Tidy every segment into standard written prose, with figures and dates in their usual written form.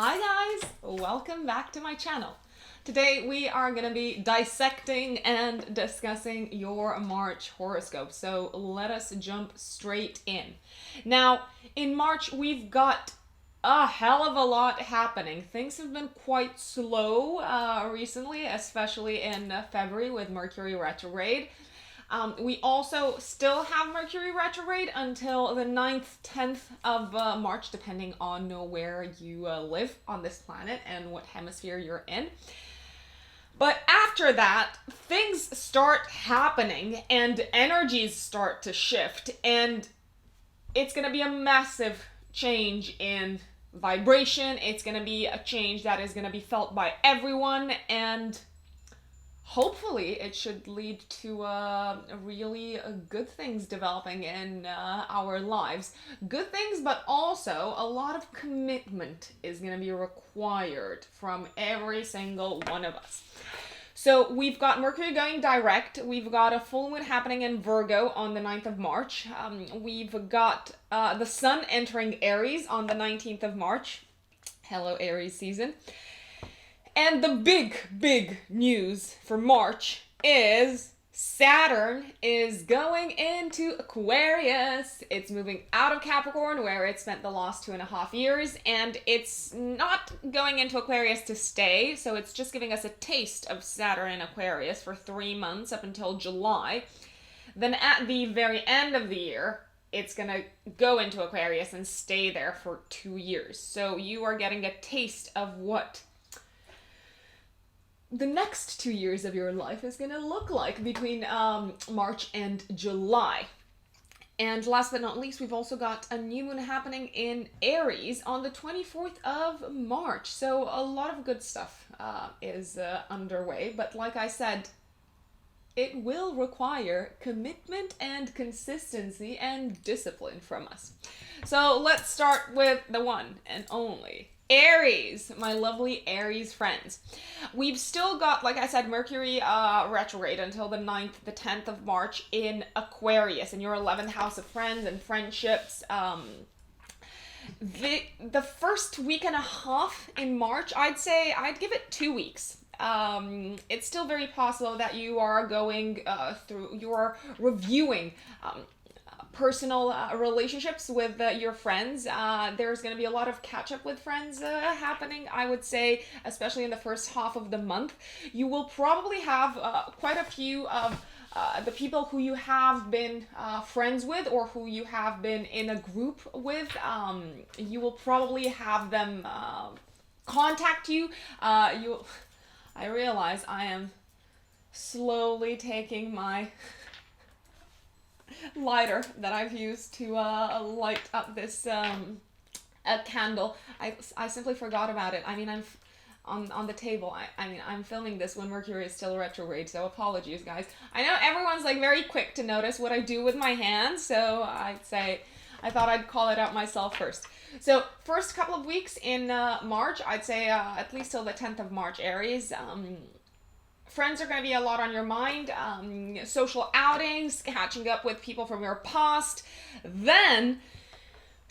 Hi guys, welcome back to my channel. Today we are going to be dissecting and discussing your March horoscope. So let us jump straight in. Now, in March we've got a hell of a lot happening. Things have been quite slow recently, especially in February with Mercury retrograde. We also still have Mercury retrograde until the 9th, 10th of March, depending on where you live on this planet and what hemisphere you're in. But after that, things start happening and energies start to shift, and it's going to be a massive change in vibration. It's going to be a change that is going to be felt by everyone, and hopefully it should lead to really good things developing in our lives. Good things, but also a lot of commitment is going to be required from every single one of us. So we've got Mercury going direct. We've got a full moon happening in Virgo on the 9th of March. We've got the sun entering Aries on the 19th of March. Hello, Aries season. And the big news for March is Saturn is going into Aquarius. It's moving out of Capricorn, where it spent the last 2.5 years, and it's not going into Aquarius to stay, so it's just giving us a taste of Saturn in Aquarius for 3 months up until July. Then at the very end of the year, it's going to go into Aquarius and stay there for 2 years. So you are getting a taste of what the next 2 years of your life is going to look like between March and July. And last but not least, we've also got a new moon happening in Aries on the 24th of March. So a lot of good stuff is underway. But like I said, it will require commitment and consistency and discipline from us. So let's start with the one and only Aries, my lovely Aries friends. We've still got, like I said, Mercury retrograde until the 9th, the 10th of March in Aquarius, in your 11th house of friends and friendships. The first week and a half in March, I'd say I'd give it 2 weeks. It's still very possible that you are going you are reviewing personal relationships with your friends. There's going to be a lot of catch up with friends happening, I would say, especially in the first half of the month. You will probably have quite a few of the people who you have been friends with or who you have been in a group with. You will probably have them contact you. I realize I am slowly taking my lighter that I've used to light up this a candle. I simply forgot about it. I mean, I'm on the table. I'm filming this when Mercury is still retrograde, so apologies, guys. I know everyone's like very quick to notice what I do with my hands, so I thought I'd call it out myself first. So first couple of weeks in March, I'd say at least till the 10th of March, Aries. Friends are going to be a lot on your mind, social outings, catching up with people from your past. Then,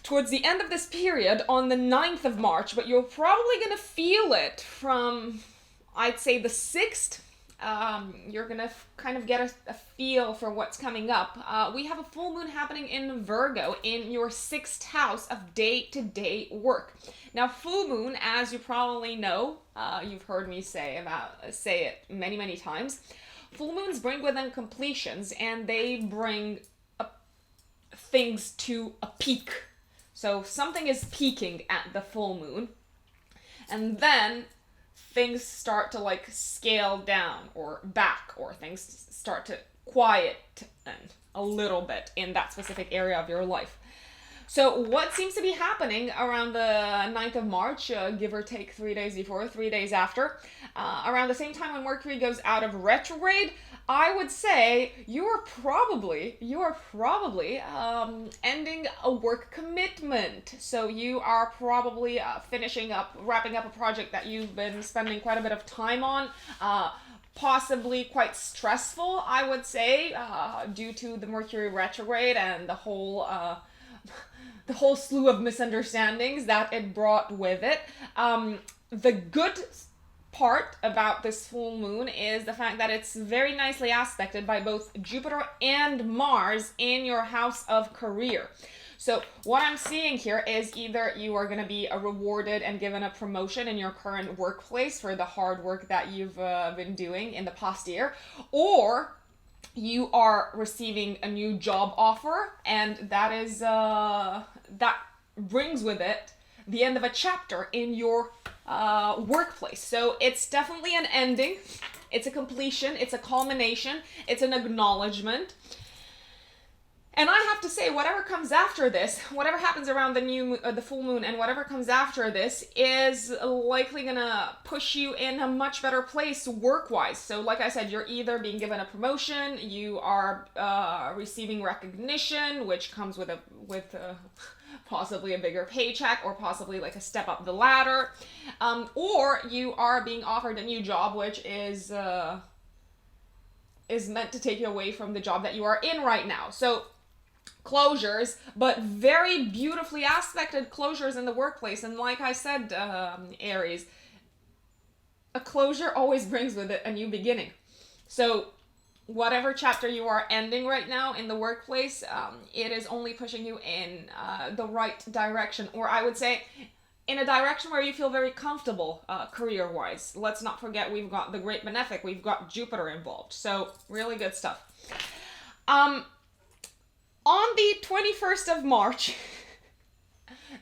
towards the end of this period, on the 9th of March, but you're probably going to feel it from, I'd say, the 6th. You're going to kind of get a feel for what's coming up. We have a full moon happening in Virgo in your 6th house of day-to-day work. Now, full moon, as you probably know, you've heard me say it many times, full moons bring with them completions, and they bring things to a peak. So something is peaking at the full moon, and then things start to like scale down or back, or things start to quiet a little bit in that specific area of your life. So what seems to be happening around the 9th of March, give or take 3 days before, 3 days after, around the same time when Mercury goes out of retrograde, I would say you are probably ending a work commitment. So you are probably wrapping up a project that you've been spending quite a bit of time on, possibly quite stressful, I would say, due to the Mercury retrograde and the whole the whole slew of misunderstandings that it brought with it. The good part about this full moon is the fact that it's very nicely aspected by both Jupiter and Mars in your house of career. So what I'm seeing here is either you are going to be rewarded and given a promotion in your current workplace for the hard work that you've been doing in the past year, or you are receiving a new job offer, and that is that brings with it the end of a chapter in your workplace. So it's definitely an ending, it's a completion, it's a culmination, it's an acknowledgement. And I have to say, whatever comes after this, whatever happens around the full moon, and whatever comes after this is likely gonna push you in a much better place work-wise. So, like I said, you're either being given a promotion, you are receiving recognition, which comes with possibly a bigger paycheck, or possibly like a step up the ladder, or you are being offered a new job, which is meant to take you away from the job that you are in right now. So closures, but very beautifully aspected closures in the workplace. And like I said, Aries, a closure always brings with it a new beginning. So whatever chapter you are ending right now in the workplace, it is only pushing you in the right direction, or I would say in a direction where you feel very comfortable career-wise. Let's not forget, we've got the great benefic, we've got Jupiter involved. So really good stuff. On the 21st of March,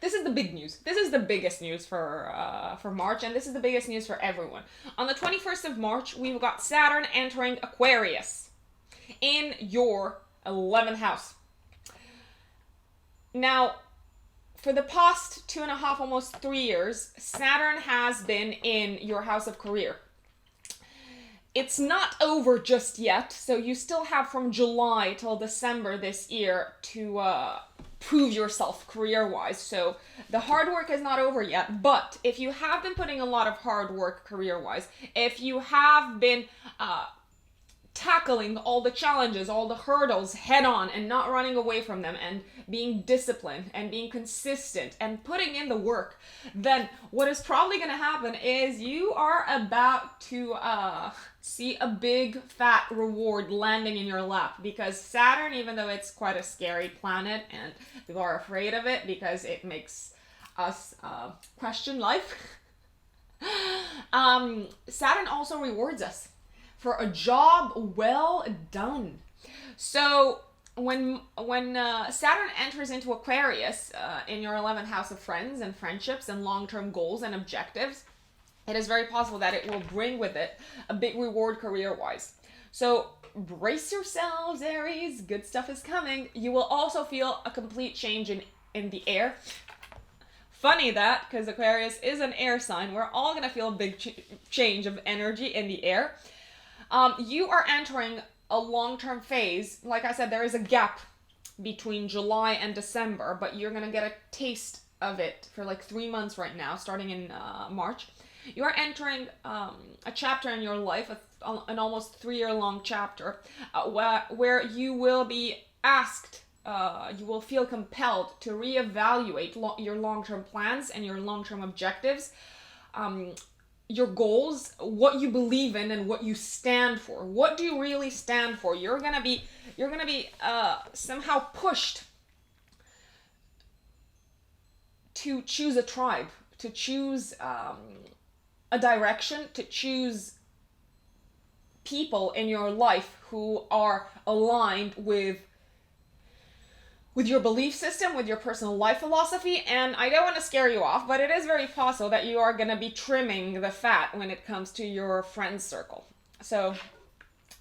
this is the big news. This is the biggest news for March, and this is the biggest news for everyone. On the 21st of March, we've got Saturn entering Aquarius in your 11th house. Now, for the past 2.5, almost 3 years, Saturn has been in your house of career. It's not over just yet, so you still have from July till December this year to prove yourself career-wise. So the hard work is not over yet, but if you have been putting a lot of hard work career-wise, if you have been tackling all the challenges, all the hurdles head on and not running away from them, and being disciplined and being consistent and putting in the work, then what is probably going to happen is you are about to see a big fat reward landing in your lap, because Saturn, even though it's quite a scary planet and people are afraid of it because it makes us question life, Saturn also rewards us for a job well done. So when Saturn enters into Aquarius in your 11th house of friends and friendships and long-term goals and objectives, it is very possible that it will bring with it a big reward career-wise. So brace yourselves, Aries, good stuff is coming. You will also feel a complete change in the air. Funny that, because Aquarius is an air sign, we're all going to feel a big change of energy in the air. You are entering a long-term phase. Like I said, there is a gap between July and December, but you're going to get a taste of it for like 3 months right now, starting in March. You are entering a chapter in your life, an almost 3-year-long chapter, where you will be asked, you will feel compelled to reevaluate your long-term plans and your long-term objectives, your goals, what you believe in and what you stand for. What do you really stand for? You're gonna be somehow pushed to choose a tribe, to choose a direction, to choose people in your life who are aligned with your belief system, with your personal life philosophy. And I don't want to scare you off, but it is very possible that you are going to be trimming the fat when it comes to your friend circle. So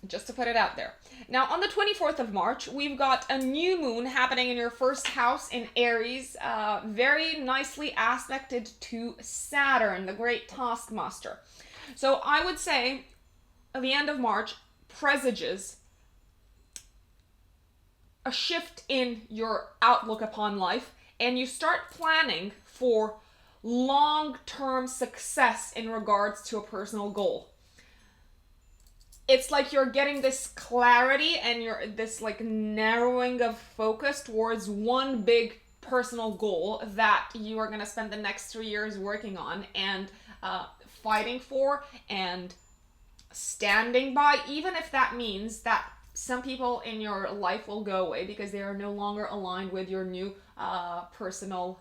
just to put it out there. Now, on the 24th of March, we've got a new moon happening in your first house in Aries, very nicely aspected to Saturn, the great taskmaster. So I would say the end of March presages a shift in your outlook upon life, and you start planning for long-term success in regards to a personal goal. It's like you're getting this clarity and this like narrowing of focus towards one big personal goal that you are going to spend the next 3 years working on and fighting for and standing by, even if that means that some people in your life will go away because they are no longer aligned with your new personal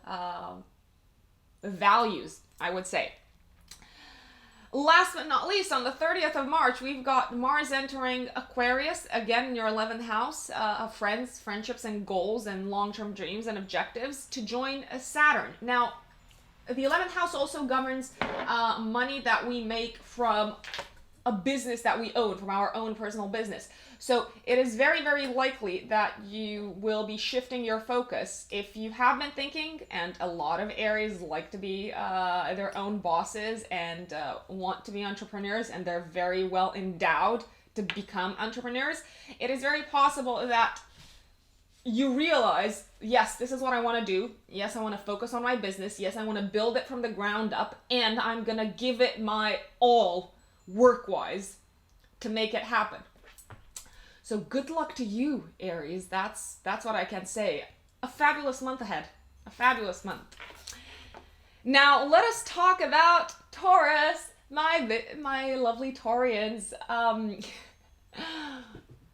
values, I would say. Last but not least, on the 30th of March, we've got Mars entering Aquarius, again in your 11th house of friends, friendships, and goals, and long-term dreams and objectives, to join Saturn. Now, the 11th house also governs money that we make from a business that we own, from our own personal business. So it is very, very likely that you will be shifting your focus. If you have been thinking, and a lot of Aries like to be their own bosses and want to be entrepreneurs, and they're very well endowed to become entrepreneurs, it is very possible that you realize, yes, this is what I want to do. Yes, I want to focus on my business. Yes, I want to build it from the ground up, and I'm going to give it my all work-wise to make it happen. So good luck to you, Aries. That's what I can say. A fabulous month ahead. A fabulous month. Now, let us talk about Taurus, my lovely Taurians.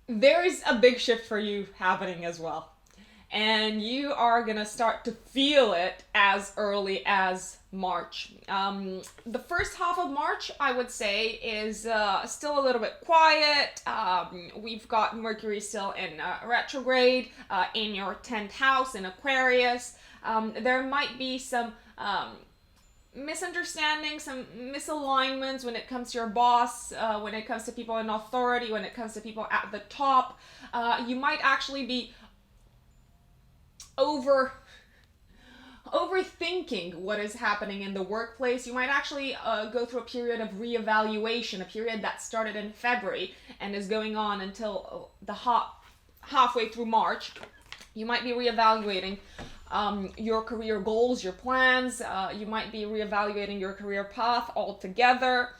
There's a big shift for you happening as well. And you are going to start to feel it as early as March. The first half of March, I would say, is still a little bit quiet. We've got Mercury still in retrograde in your 10th house in Aquarius. There might be some misunderstandings, some misalignments when it comes to your boss, when it comes to people in authority, when it comes to people at the top. You might actually be overthinking what is happening in the workplace. You might actually go through a period of reevaluation, a period that started in February and is going on until the halfway through March. You might be reevaluating your career goals, your plans. You might be reevaluating your career path altogether.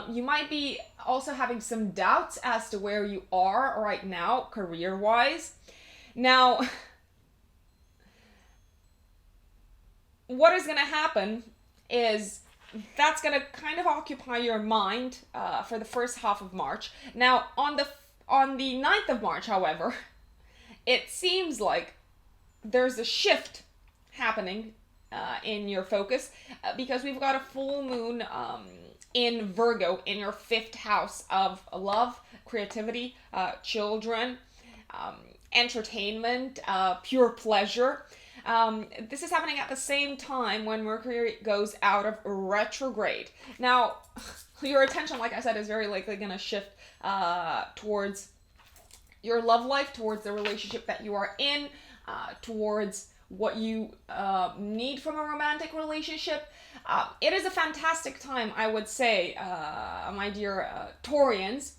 You might be also having some doubts as to where you are right now, career-wise. Now, what is going to happen is that's going to kind of occupy your mind for the first half of March. Now, on the 9th of March, however, it seems like there's a shift happening in your focus because we've got a full moon in Virgo in your 5th house of love, creativity, children, entertainment, pure pleasure. This is happening at the same time when Mercury goes out of retrograde. Now, your attention, like I said, is very likely going to shift towards your love life, towards the relationship that you are in, towards what you need from a romantic relationship. It is a fantastic time, I would say, my dear Taurians.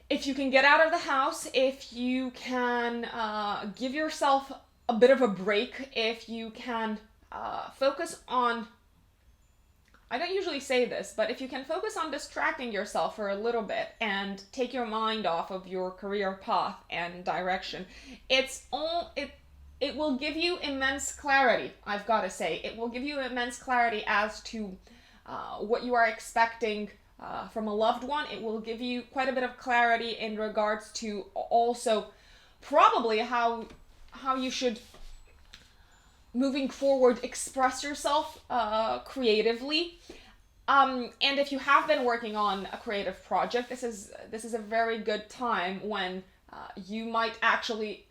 If you can get out of the house, if you can give yourself a bit of a break, if you can focus on, I don't usually say this, but if you can focus on distracting yourself for a little bit and take your mind off of your career path and direction, it will give you immense clarity, I've got to say. It will give you immense clarity as to what you are expecting from a loved one. It will give you quite a bit of clarity in regards to also probably how you should, moving forward, express yourself creatively. And if you have been working on a creative project, this is a very good time when you might actually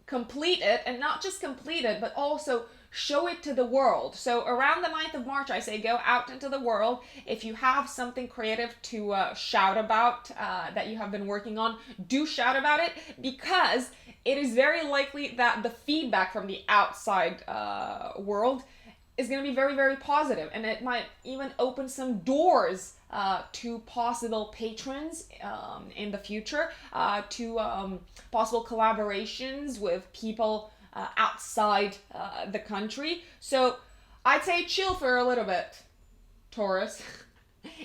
complete it, and not just complete it, but also show it to the world. So around the 9th of March, I say go out into the world. If you have something creative to shout about that you have been working on, do shout about it, because it is very likely that the feedback from the outside world is going to be very, very positive, and it might even open some doors to possible patrons in the future, to possible collaborations with people outside the country. So I'd say chill for a little bit, Taurus,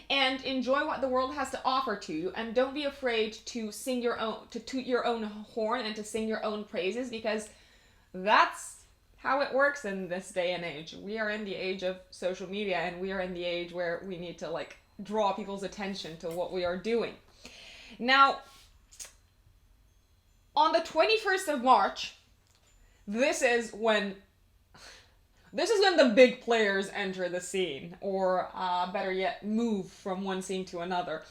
and enjoy what the world has to offer to you, and don't be afraid to sing your own, to toot your own horn and to sing your own praises, because That's how it works in this day and age. We are in the age of social media, and we are in the age where we need to like draw people's attention to what we are doing. Now, on the 21st of March, this is when the big players enter the scene, or better yet, move from one scene to another.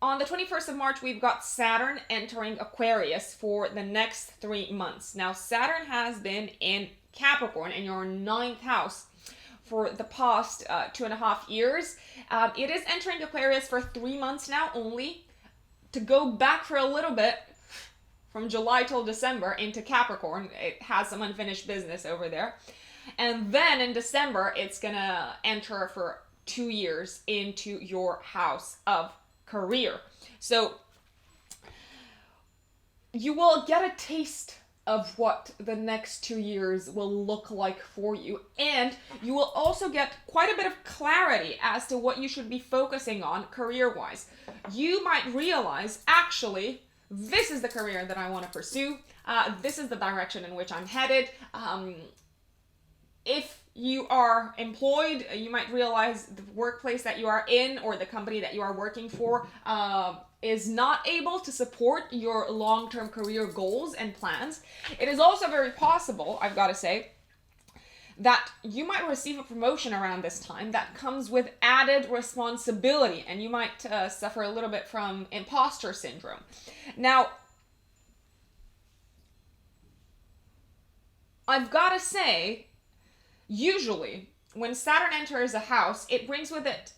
On the 21st of March, we've got Saturn entering Aquarius for the next 3 months. Now, Saturn has been in Capricorn, in your 9th house, for the past 2.5 years. It is entering Aquarius for 3 months now only, to go back for a little bit, from July till December, into Capricorn. It has some unfinished business over there. And then in December, it's gonna enter for 2 years into your house of career. So you will get a taste of what the next 2 years will look like for you. And you will also get quite a bit of clarity as to what you should be focusing on career-wise. You might realize, actually, this is the career that I want to pursue. This is the direction in which I'm headed. If you are employed, you might realize the workplace that you are in, or the company that you are working for, is not able to support your long-term career goals and plans. It is also very possible, I've got to say, that you might receive a promotion around this time that comes with added responsibility, and you might suffer a little bit from imposter syndrome. Now, I've got to say, usually, when Saturn enters a house, it brings with it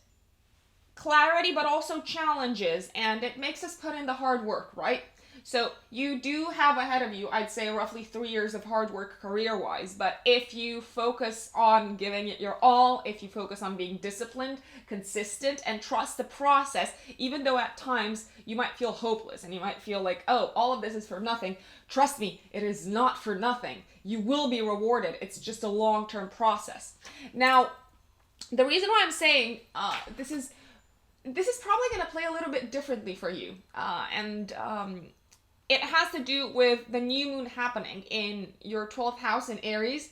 clarity, but also challenges, and it makes us put in the hard work, right? So you do have ahead of you, I'd say, roughly 3 years of hard work career-wise, but if you focus on giving it your all, if you focus on being disciplined, consistent, and trust the process, even though at times you might feel hopeless and you might feel like, oh, all of this is for nothing, trust me, it is not for nothing. You will be rewarded. It's just a long-term process. Now, the reason why I'm saying this is probably going to play a little bit differently for you, and it has to do with the new moon happening in your 12th house in Aries,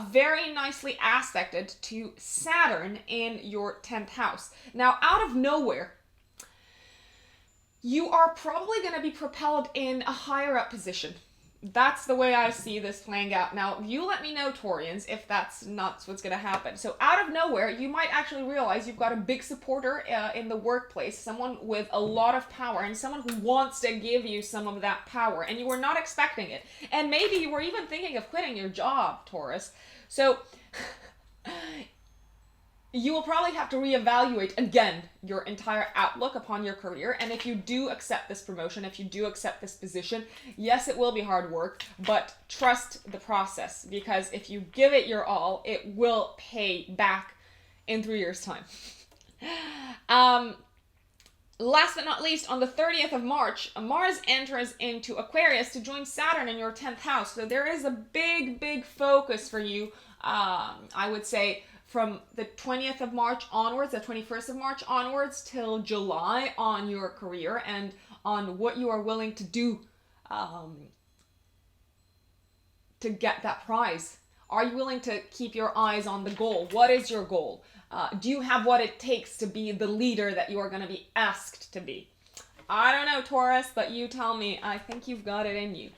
very nicely aspected to Saturn in your 10th house. Now, out of nowhere, you are probably going to be propelled in a higher up position. That's the way I see this playing out. Now, you let me know, Taurians, if that's not what's going to happen. So out of nowhere, you might actually realize you've got a big supporter in the workplace, someone with a lot of power, and someone who wants to give you some of that power, and you were not expecting it. And maybe you were even thinking of quitting your job, Taurus. So you will probably have to reevaluate again your entire outlook upon your career. And if you do accept this promotion, if you do accept this position, yes, it will be hard work, but trust the process, because if you give it your all, it will pay back in 3 years' time. Last but not least, on the 30th of March, Mars enters into Aquarius to join Saturn in your 10th house. So there is a big focus for you, I would say, from the 20th of March onwards, the 21st of March onwards, till July, on your career and on what you are willing to do to get that prize. Are you willing to keep your eyes on the goal? What is your goal? Do you have what it takes to be the leader that you are going to be asked to be? I don't know, Taurus, but you tell me. I think you've got it in you.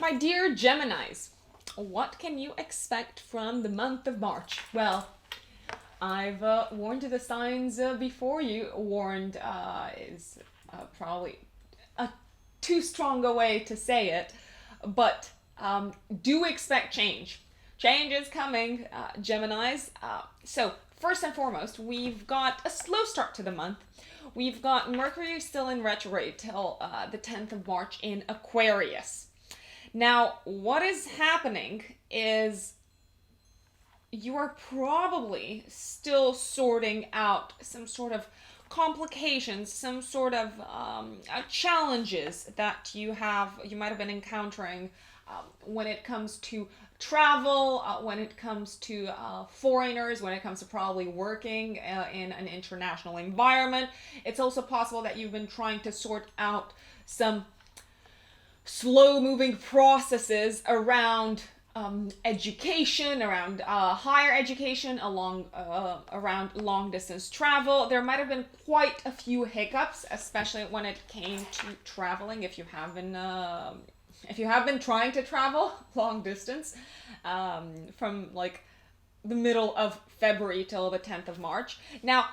My dear Geminis, what can you expect from the month of March? Well, I've warned the signs before you. Warned is probably too strong a way to say it, but do expect change. Change is coming, Geminis. So first and foremost, we've got a slow start to the month. We've got Mercury still in retrograde till the 10th of March in Aquarius. Now, what is happening is you are probably still sorting out some sort of complications, some sort of challenges that you might have been encountering when it comes to travel, when it comes to foreigners, when it comes to probably working in an international environment. It's also possible that you've been trying to sort out some slow-moving processes around education, around higher education, around long-distance travel. There might have been quite a few hiccups, especially when it came to traveling. If you have been trying to travel long distance, from like the middle of February till the 10th of March. Now,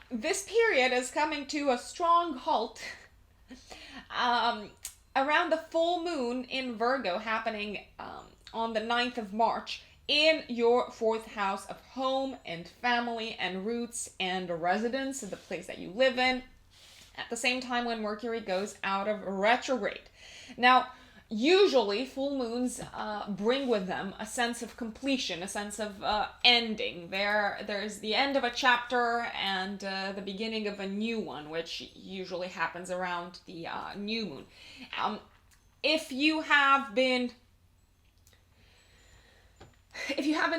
this period is coming to a strong halt around the full moon in Virgo happening on the 9th of March in your fourth house of home and family and roots and residence, the place that you live in, at the same time when Mercury goes out of retrograde. Now, usually full moons bring with them a sense of completion, a sense of ending. There's the end of a chapter and the beginning of a new one, which usually happens around the new moon. If you have been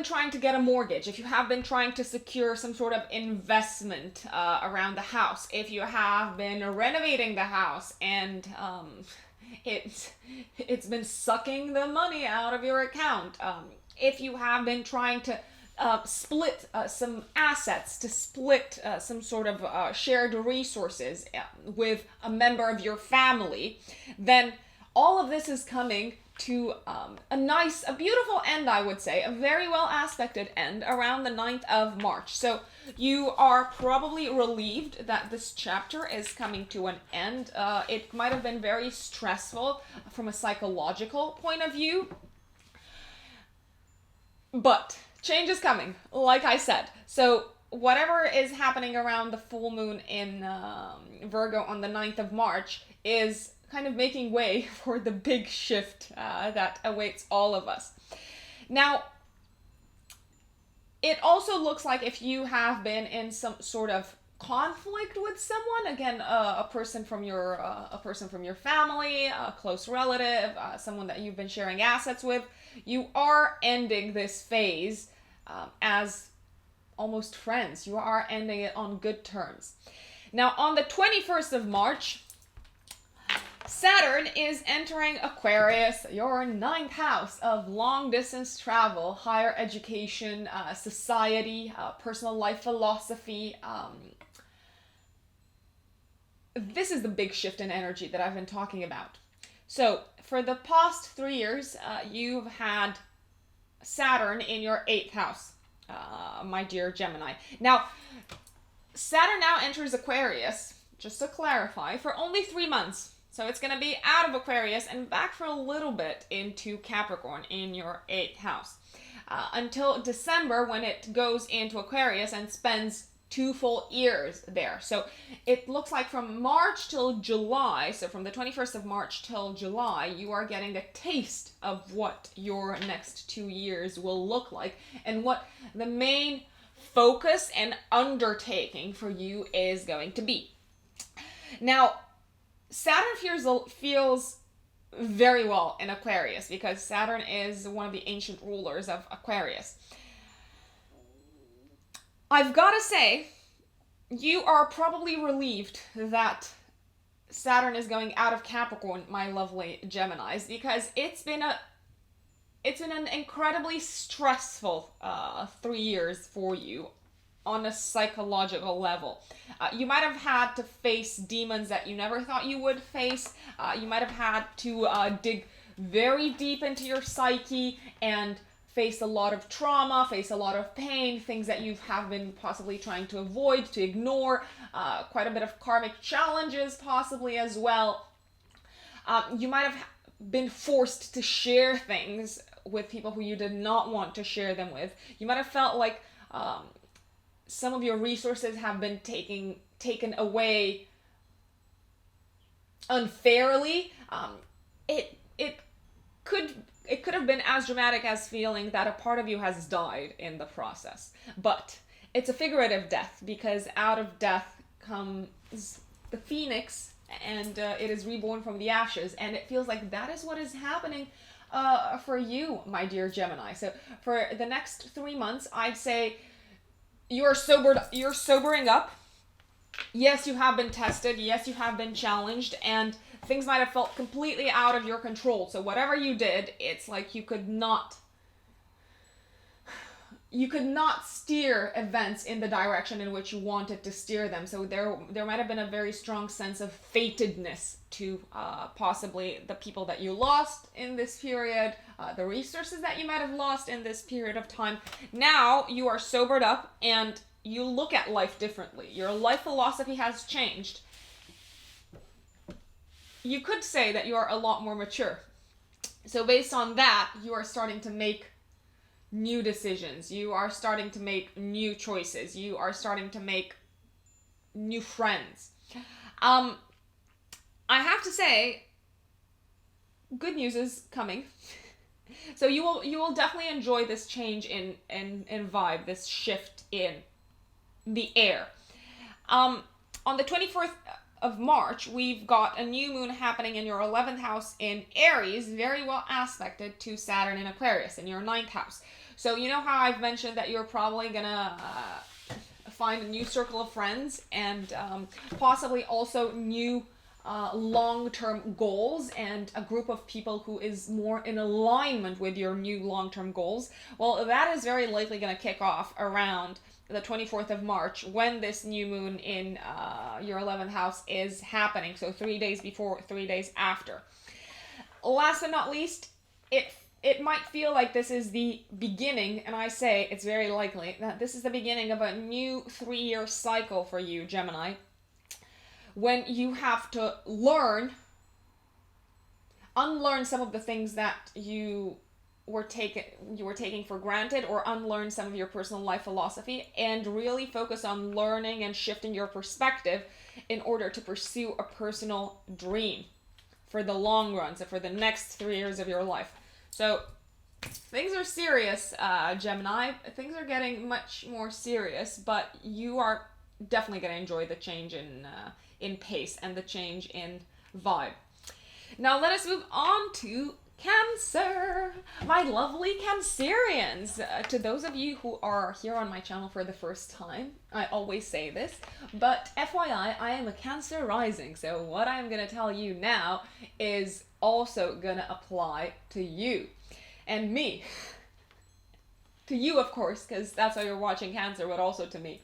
trying to get a mortgage, if you have been trying to secure some sort of investment around the house, if you have been renovating the house and it's been sucking the money out of your account, if you have been trying to split some assets, to split some sort of shared resources with a member of your family, then all of this is coming to a beautiful end, I would say, a very well aspected end around the 9th of March. So you are probably relieved that this chapter is coming to an end. It might have been very stressful from a psychological point of view, but change is coming, like I said. So whatever is happening around the full moon in Virgo on the 9th of March is kind of making way for the big shift that awaits all of us. Now, it also looks like if you have been in some sort of conflict with someone, again, a person from your family, a close relative, someone that you've been sharing assets with, you are ending this phase as almost friends. You are ending it on good terms. Now, on the 21st of March, Saturn is entering Aquarius, your 9th house of long-distance travel, higher education, society, personal life philosophy. This is the big shift in energy that I've been talking about. So, for the past 3 years, you've had Saturn in your 8th house, my dear Gemini. Now, Saturn now enters Aquarius, just to clarify, for only 3 months. So it's going to be out of Aquarius and back for a little bit into Capricorn in your 8th house. Until December, when it goes into Aquarius and spends 2 full years there. So it looks like from March till July, so from the 21st of March till July, you are getting a taste of what your next 2 years will look like and what the main focus and undertaking for you is going to be. Now, Saturn feels very well in Aquarius because Saturn is one of the ancient rulers of Aquarius. I've got to say, you are probably relieved that Saturn is going out of Capricorn, my lovely Geminis, because it's been an incredibly stressful 3 years for you on a psychological level. You might have had to face demons that you never thought you would face. You might have had to dig very deep into your psyche and face a lot of trauma, face a lot of pain, things that you have been possibly trying to avoid, to ignore, quite a bit of karmic challenges possibly as well. You might have been forced to share things with people who you did not want to share them with. You might have felt like some of your resources have been taken away unfairly. It could have been as dramatic as feeling that a part of you has died in the process. But it's a figurative death, because out of death comes the phoenix, and it is reborn from the ashes. And it feels like that is what is happening for you, my dear Gemini. So for the next 3 months, I'd say you're sobering up. Yes, you have been tested. Yes, you have been challenged. And things might have felt completely out of your control. So whatever you did, it's like you could not steer events in the direction in which you wanted to steer them. So there might have been a very strong sense of fatedness to possibly the people that you lost in this period, the resources that you might have lost in this period of time. Now you are sobered up and you look at life differently. Your life philosophy has changed. You could say that you are a lot more mature. So based on that, you are starting to make new decisions. You are starting to make new choices. You are starting to make new friends. I have to say, good news is coming. So you will definitely enjoy this change in vibe, this shift in the air. On the 24th of March, we've got a new moon happening in your 11th house in Aries, very well aspected to Saturn in Aquarius in your 9th house. So you know how I've mentioned that you're probably gonna find a new circle of friends and possibly also new long-term goals and a group of people who is more in alignment with your new long-term goals. Well, that is very likely going to kick off around the 24th of March when this new moon in your 11th house is happening. So 3 days before, 3 days after. Last but not least, it might feel like this is the beginning, and I say it's very likely that this is the beginning of a new 3-year cycle for you, Gemini, when you have to unlearn some of the things that you were taking for granted, or unlearn some of your personal life philosophy, and really focus on learning and shifting your perspective in order to pursue a personal dream for the long run, so for the next 3 years of your life. So things are serious, Gemini. Things are getting much more serious, but you are definitely going to enjoy the change in pace and the change in vibe. Now let us move on to Cancer, my lovely Cancerians. To those of you who are here on my channel for the first time, I always say this, but FYI, I am a Cancer rising, so what I'm going to tell you now is also going to apply to you and me. To you, of course, because that's why you're watching Cancer, but also to me.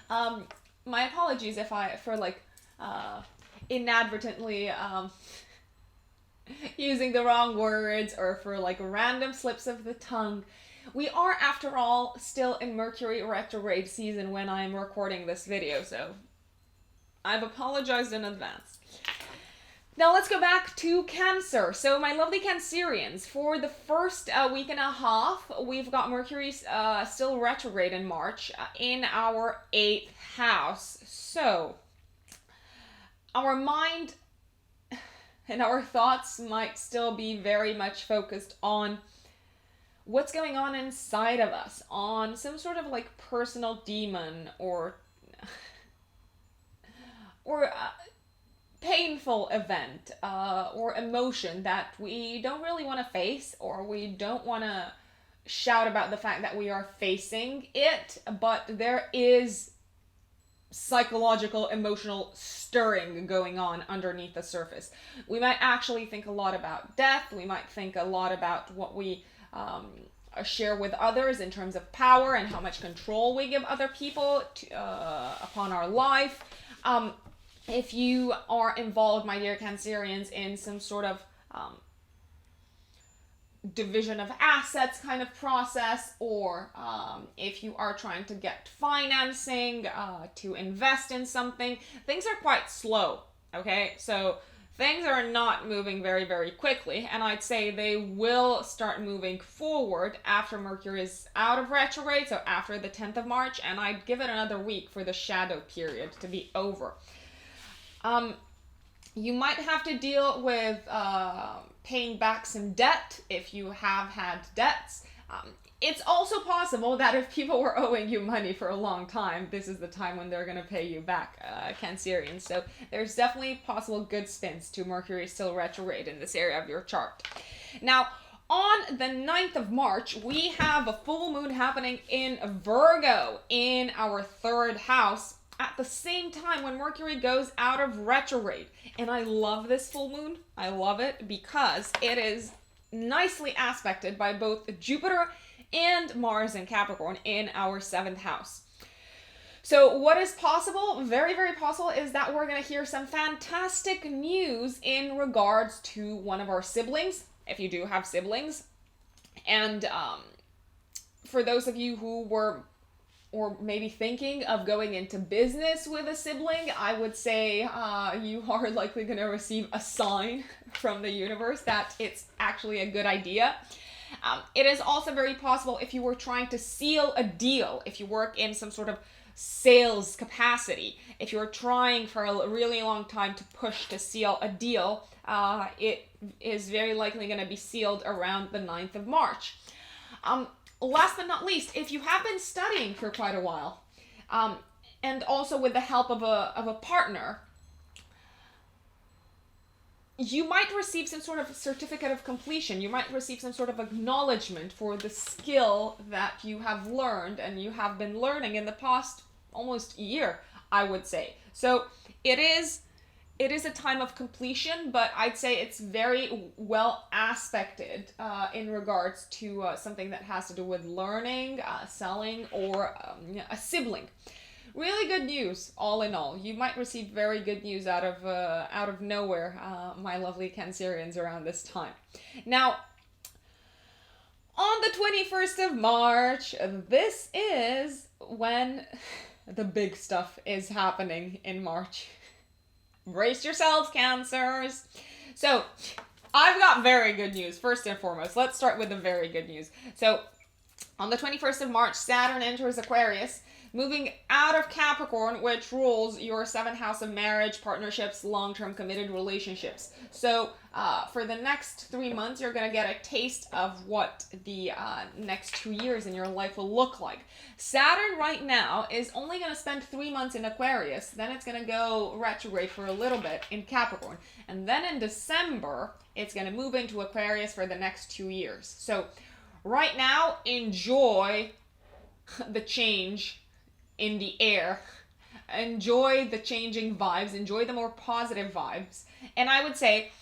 My apologies if inadvertently using the wrong words or for random slips of the tongue. We are, after all, still in Mercury retrograde season when I'm recording this video, so I've apologized in advance. Now let's go back to Cancer. So my lovely Cancerians, for the first week and a half, we've got Mercury still retrograde in March in our 8th house. So our mind and our thoughts might still be very much focused on what's going on inside of us, on some sort of personal demon or painful event or emotion that we don't really want to face, or we don't want to shout about the fact that we are facing it, but there is psychological, emotional stirring going on underneath the surface. We might actually think a lot about death. We might think a lot about what we share with others in terms of power and how much control we give other people upon our life. If you are involved, my dear Cancerians, in some sort of division of assets kind of process, or if you are trying to get financing to invest in something, things are quite slow, okay? So things are not moving very, very quickly, and I'd say they will start moving forward after Mercury is out of retrograde, so after the 10th of March, and I'd give it another week for the shadow period to be over. You might have to deal with paying back some debt if you have had debts. It's also possible that if people were owing you money for a long time, this is the time when they're going to pay you back, Cancerians. So there's definitely possible good spins to Mercury still retrograde in this area of your chart. Now, on the 9th of March, we have a full moon happening in Virgo in our 3rd house. at the same time when Mercury goes out of retrograde. And I love this full moon. I love it because it is nicely aspected by both Jupiter and Mars in Capricorn in our 7th house. So what is possible, very, very possible, is that we're going to hear some fantastic news in regards to one of our siblings, if you do have siblings. And for those of you who were or maybe thinking of going into business with a sibling, I would say you are likely going to receive a sign from the universe that it's actually a good idea. It is also very possible if you were trying to seal a deal, if you work in some sort of sales capacity, if you're trying for a really long time to push to seal a deal, it is very likely going to be sealed around the 9th of March. Last but not least, if you have been studying for quite a while, and also with the help of a partner, you might receive some sort of certificate of completion. You might receive some sort of acknowledgement for the skill that you have learned and you have been learning in the past almost year, I would say. So it is a time of completion, but I'd say it's very well aspected in regards to something that has to do with learning, selling, or a sibling. Really good news, all in all. You might receive very good news out of nowhere, my lovely Cancerians, around this time. Now, on the 21st of March, this is when the big stuff is happening in March. Brace yourselves, Cancers. So, I've got very good news, first and foremost. Let's start with the very good news. So, on the 21st of March, Saturn enters Aquarius, moving out of Capricorn, which rules your 7th house of marriage, partnerships, long-term committed relationships. So, for the next 3 months, you're going to get a taste of what the next 2 years in your life will look like. Saturn right now is only going to spend 3 months in Aquarius, then it's going to go retrograde for a little bit in Capricorn, and then in December, it's going to move into Aquarius for the next 2 years. So, right now, enjoy the change in the air. Enjoy the changing vibes. Enjoy the more positive vibes. And I would say,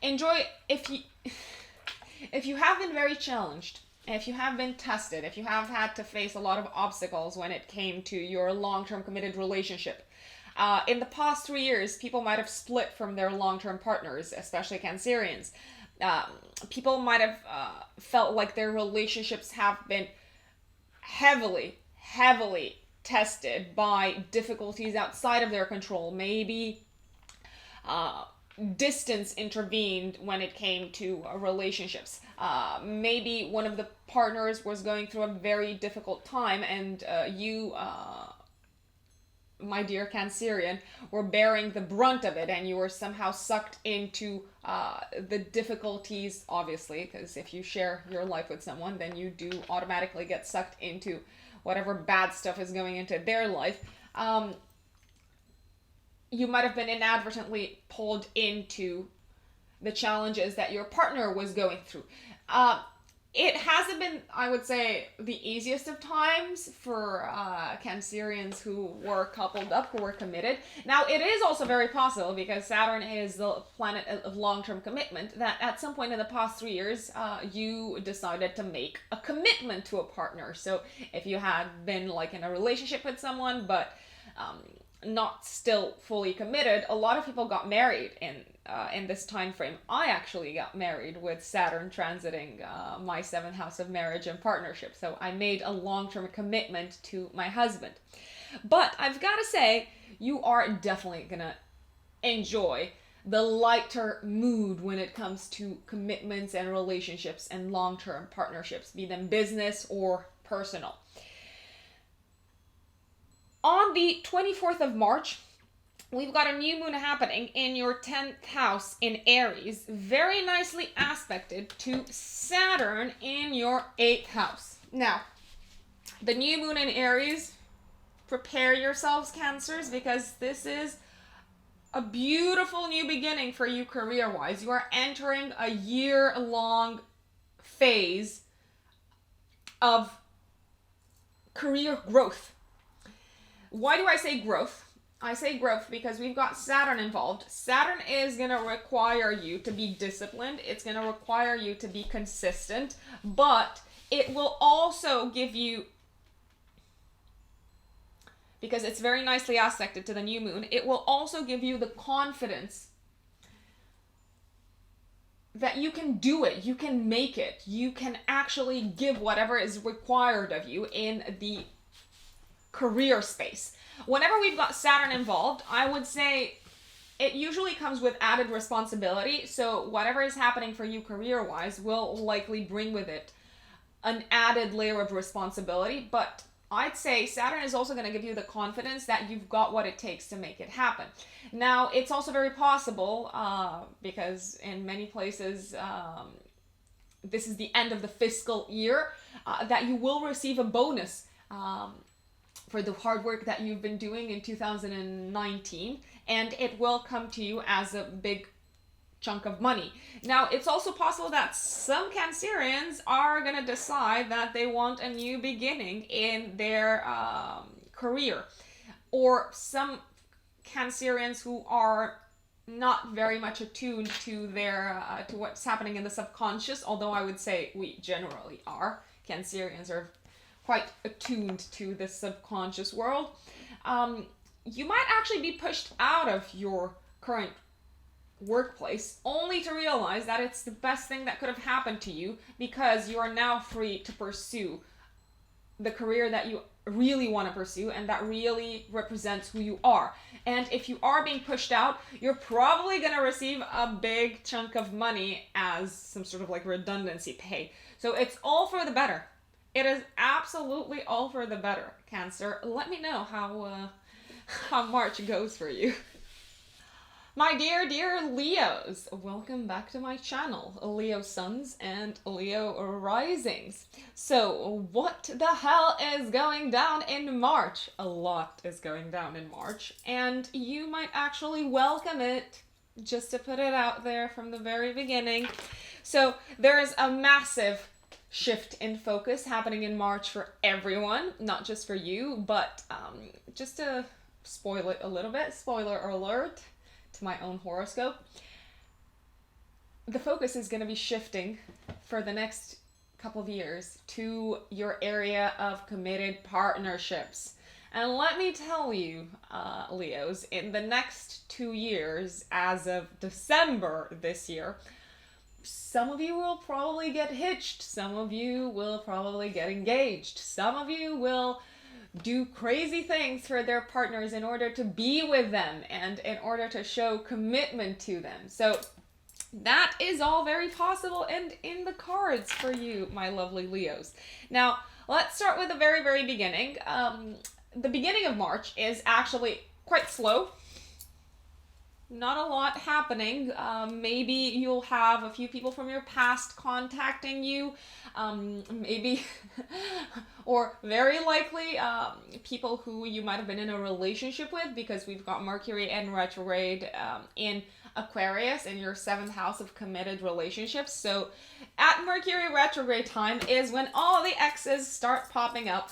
enjoy if you have been very challenged, if you have been tested, if you have had to face a lot of obstacles when it came to your long-term committed relationship. In the past 3 years, people might have split from their long-term partners, especially Cancerians. People might have felt like their relationships have been heavily tested by difficulties outside of their control. Maybe distance intervened when it came to relationships. Maybe one of the partners was going through a very difficult time, and you, my dear Cancerian, were bearing the brunt of it, and you were somehow sucked into the difficulties, obviously, because if you share your life with someone, then you do automatically get sucked into whatever bad stuff is going into their life. You might have been inadvertently pulled into the challenges that your partner was going through. It hasn't been, I would say, the easiest of times for Cancerians who were coupled up, who were committed. Now, it is also very possible, because Saturn is the planet of long-term commitment, that at some point in the past 3 years, you decided to make a commitment to a partner. So if you had been like in a relationship with someone, but not still fully committed, a lot of people got married in this time frame. I actually got married with Saturn transiting my 7th house of marriage and partnership. So I made a long-term commitment to my husband. But I've got to say, you are definitely gonna enjoy the lighter mood when it comes to commitments and relationships and long-term partnerships, be them business or personal. On the 24th of March, we've got a new moon happening in your 10th house in Aries, very nicely aspected to Saturn in your 8th house. Now, the new moon in Aries, prepare yourselves, Cancers, because this is a beautiful new beginning for you career-wise. You are entering a year-long phase of career growth. Why do I say growth? I say growth because we've got Saturn involved. Saturn is going to require you to be disciplined. It's going to require you to be consistent, but it will also give you, because it's very nicely aspected to the new moon, it will also give you the confidence that you can do it, you can make it, you can actually give whatever is required of you in the career space. Whenever we've got Saturn involved, I would say it usually comes with added responsibility. So whatever is happening for you career-wise will likely bring with it an added layer of responsibility. But I'd say Saturn is also going to give you the confidence that you've got what it takes to make it happen. Now, it's also very possible, because in many places, this is the end of the fiscal year, that you will receive a bonus for the hard work that you've been doing in 2019, and it will come to you as a big chunk of money. Now, it's also possible that some Cancerians are going to decide that they want a new beginning in their career, or some Cancerians who are not very much attuned to their to what's happening in the subconscious, although I would say we generally are. Cancerians are quite attuned to the subconscious world. You might actually be pushed out of your current workplace only to realize that it's the best thing that could have happened to you, because you are now free to pursue the career that you really want to pursue and that really represents who you are. And if you are being pushed out, you're probably going to receive a big chunk of money as some sort of like redundancy pay. So it's all for the better. It is absolutely all for the better, Cancer. Let me know how March goes for you. My dear Leos, welcome back to my channel, Leo Suns and Leo Risings. So what the hell is going down in March? A lot is going down in March, and you might actually welcome it, just to put it out there from the very beginning. So there is a massive shift in focus happening in March for everyone, not just for you, but just to spoil it a little bit, spoiler alert, to my own horoscope, the focus is going to be shifting for the next couple of years to your area of committed partnerships. And let me tell you, Leos, in the next 2 years, as of December this year, some of you will probably get hitched, some of you will probably get engaged, some of you will do crazy things for their partners in order to be with them and in order to show commitment to them. So that is all very possible and in the cards for you, my lovely Leos. Now, let's start with the very beginning. The beginning of March is actually quite slow. Not a lot happening. Maybe you'll have a few people from your past contacting you. Maybe, or very likely, people who you might have been in a relationship with, because we've got Mercury in retrograde in Aquarius in your 7th house of committed relationships. So at Mercury retrograde time is when all the exes start popping up.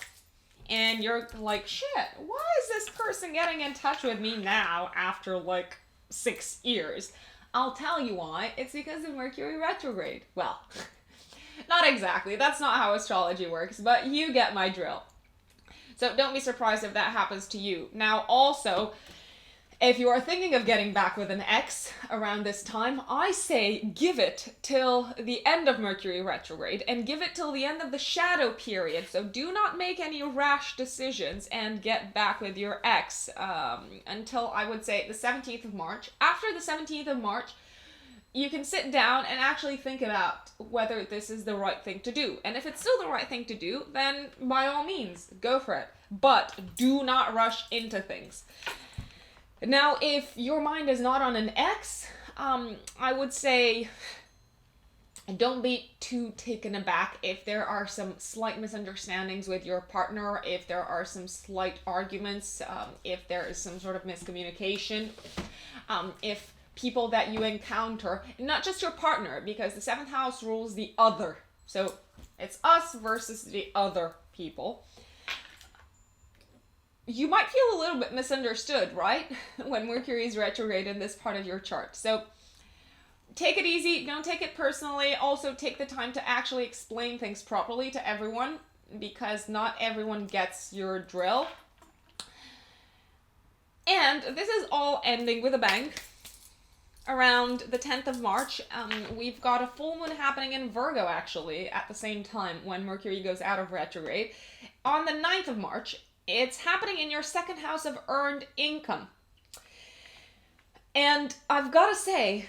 And you're like, shit, why is this person getting in touch with me now after like 6 years? I'll tell you why. It's because of Mercury retrograde. Well, not exactly. That's not how astrology works, but you get my drill. So don't be surprised if that happens to you. Now, also, if you are thinking of getting back with an ex around this time, I say give it till the end of Mercury retrograde and give it till the end of the shadow period. So do not make any rash decisions and get back with your ex until, I would say, the 17th of March. After the 17th of March, you can sit down and actually think about whether this is the right thing to do. And if it's still the right thing to do, then by all means, go for it. But do not rush into things. Now, if your mind is not on an ex, I would say don't be too taken aback if there are some slight misunderstandings with your partner, if there are some slight arguments, if there is some sort of miscommunication, if people that you encounter, not just your partner, because the 7th house rules the other. So it's us versus the other people. you might feel a little bit misunderstood, right? When Mercury is retrograde in this part of your chart. So take it easy, don't take it personally. Also take the time to actually explain things properly to everyone, because not everyone gets your drill. And this is all ending with a bang. Around the 10th of March, we've got a full moon happening in Virgo, actually, at the same time when Mercury goes out of retrograde. On the 9th of March, it's happening in your second house of earned income. And I've got to say,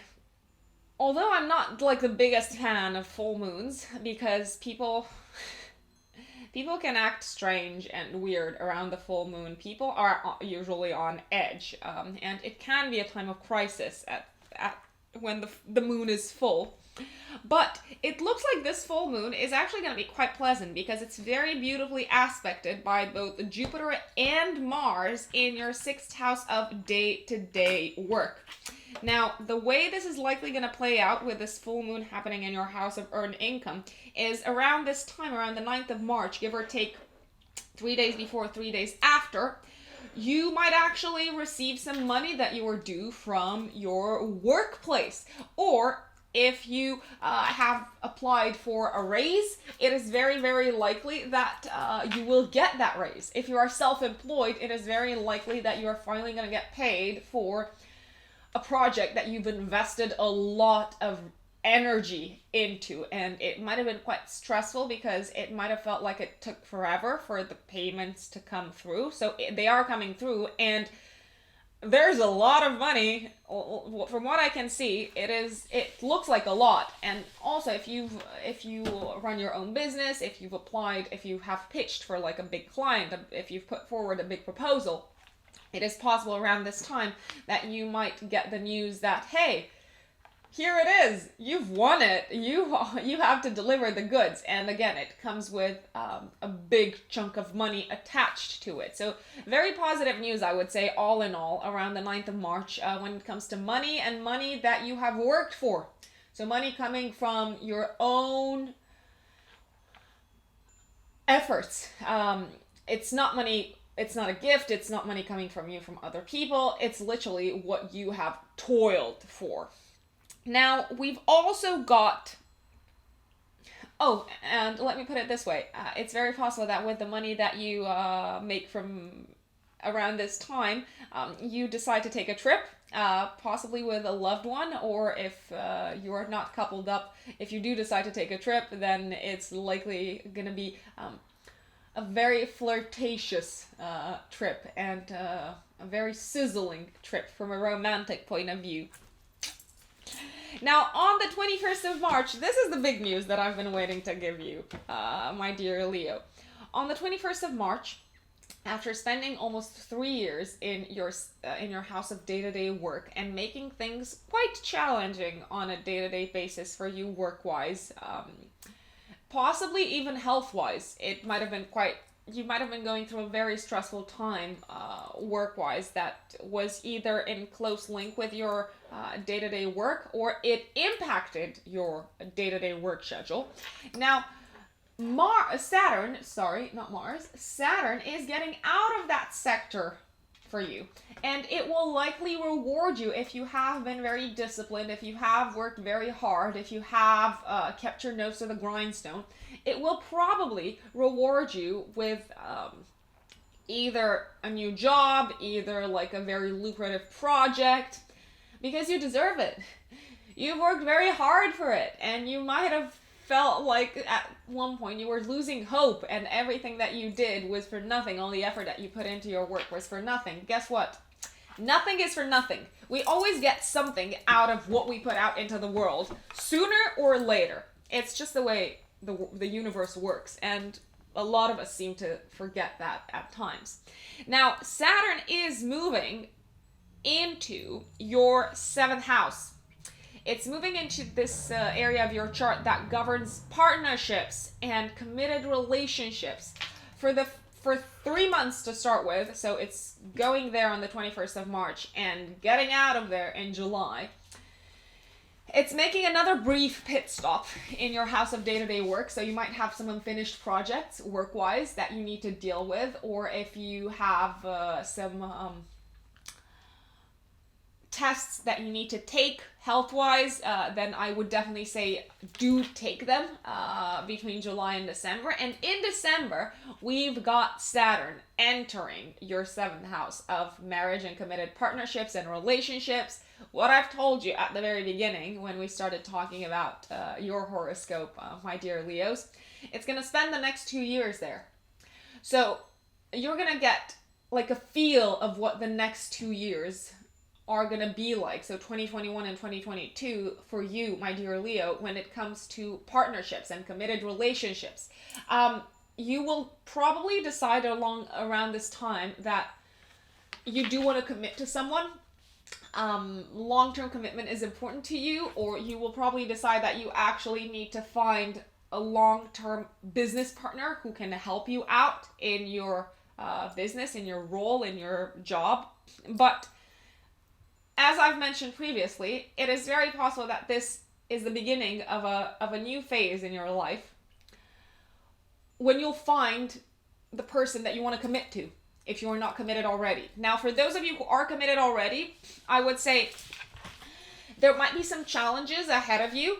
although I'm not like the biggest fan of full moons, because people can act strange and weird around the full moon. People are usually on edge, and it can be a time of crisis at when the moon is full. But it looks like this full moon is actually going to be quite pleasant, because it's very beautifully aspected by both Jupiter and Mars in your 6th house of day-to-day work. Now, the way this is likely going to play out with this full moon happening in your house of earned income is around this time, around the 9th of March, give or take 3 days before, 3 days after, you might actually receive some money that you were due from your workplace. Or if you have applied for a raise, it is very, very likely that you will get that raise. If you are self-employed, it is very likely that you are finally going to get paid for a project that you've invested a lot of energy into, and it might have been quite stressful because it might have felt like it took forever for the payments to come through. So they are coming through, and there's a lot of money. From what I can see, it looks like a lot. And also, if you run your own business, if you've applied, if you have pitched for like a big client, if you've put forward a big proposal, it is possible around this time that you might get the news that, hey, here it is, you've won it, you have to deliver the goods. And again, it comes with a big chunk of money attached to it. So very positive news, I would say, all in all, around the 9th of March when it comes to money, and money that you have worked for. So money coming from your own efforts. It's not money. It's not a gift, it's not money coming from you from other people, it's literally what you have toiled for. Now, we've also got, and let me put it this way, it's very possible that with the money that you make from around this time, you decide to take a trip, possibly with a loved one, or if you are not coupled up, if you do decide to take a trip, then it's likely going to be a very flirtatious trip, and a very sizzling trip from a romantic point of view. Now, on the 21st of March, this is the big news that I've been waiting to give you, my dear Leo. On the 21st of March, after spending almost 3 years in your house of day-to-day work and making things quite challenging on a day-to-day basis for you work-wise, possibly even health-wise, you might have been going through a very stressful time work-wise that was either in close link with your day-to-day work, or it impacted your day-to-day work schedule. Now, Saturn is getting out of that sector for you, and it will likely reward you if you have been very disciplined, if you have worked very hard, if you have kept your nose to the grindstone. It will probably reward you with either a new job, either like a very lucrative project, because you deserve it. You've worked very hard for it, and you might have felt like at one point you were losing hope and everything that you did was for nothing. All the effort that you put into your work was for nothing. Guess what? Nothing is for nothing. We always get something out of what we put out into the world, sooner or later. It's just the way the universe works, and a lot of us seem to forget that at times. Now, Saturn is moving into your 7th house. It's moving into this area of your chart that governs partnerships and committed relationships for 3 months to start with. So it's going there on the 21st of March and getting out of there in July. It's making another brief pit stop in your house of day-to-day work. So you might have some unfinished projects work-wise that you need to deal with, or if you have some tests that you need to take health-wise, then I would definitely say do take them between July and December. And in December, we've got Saturn entering your 7th house of marriage and committed partnerships and relationships. What I've told you at the very beginning when we started talking about your horoscope, my dear Leos, it's going to spend the next 2 years there. So you're going to get like a feel of what the next 2 years are going to be like. So 2021 and 2022 for you, my dear Leo, when it comes to partnerships and committed relationships. You will probably decide around this time that you do want to commit to someone. Long-term commitment is important to you, or you will probably decide that you actually need to find a long-term business partner who can help you out in your business, in your role, in your job. But as I've mentioned previously, it is very possible that this is the beginning of a new phase in your life when you'll find the person that you want to commit to, if you are not committed already. Now, for those of you who are committed already, I would say there might be some challenges ahead of you.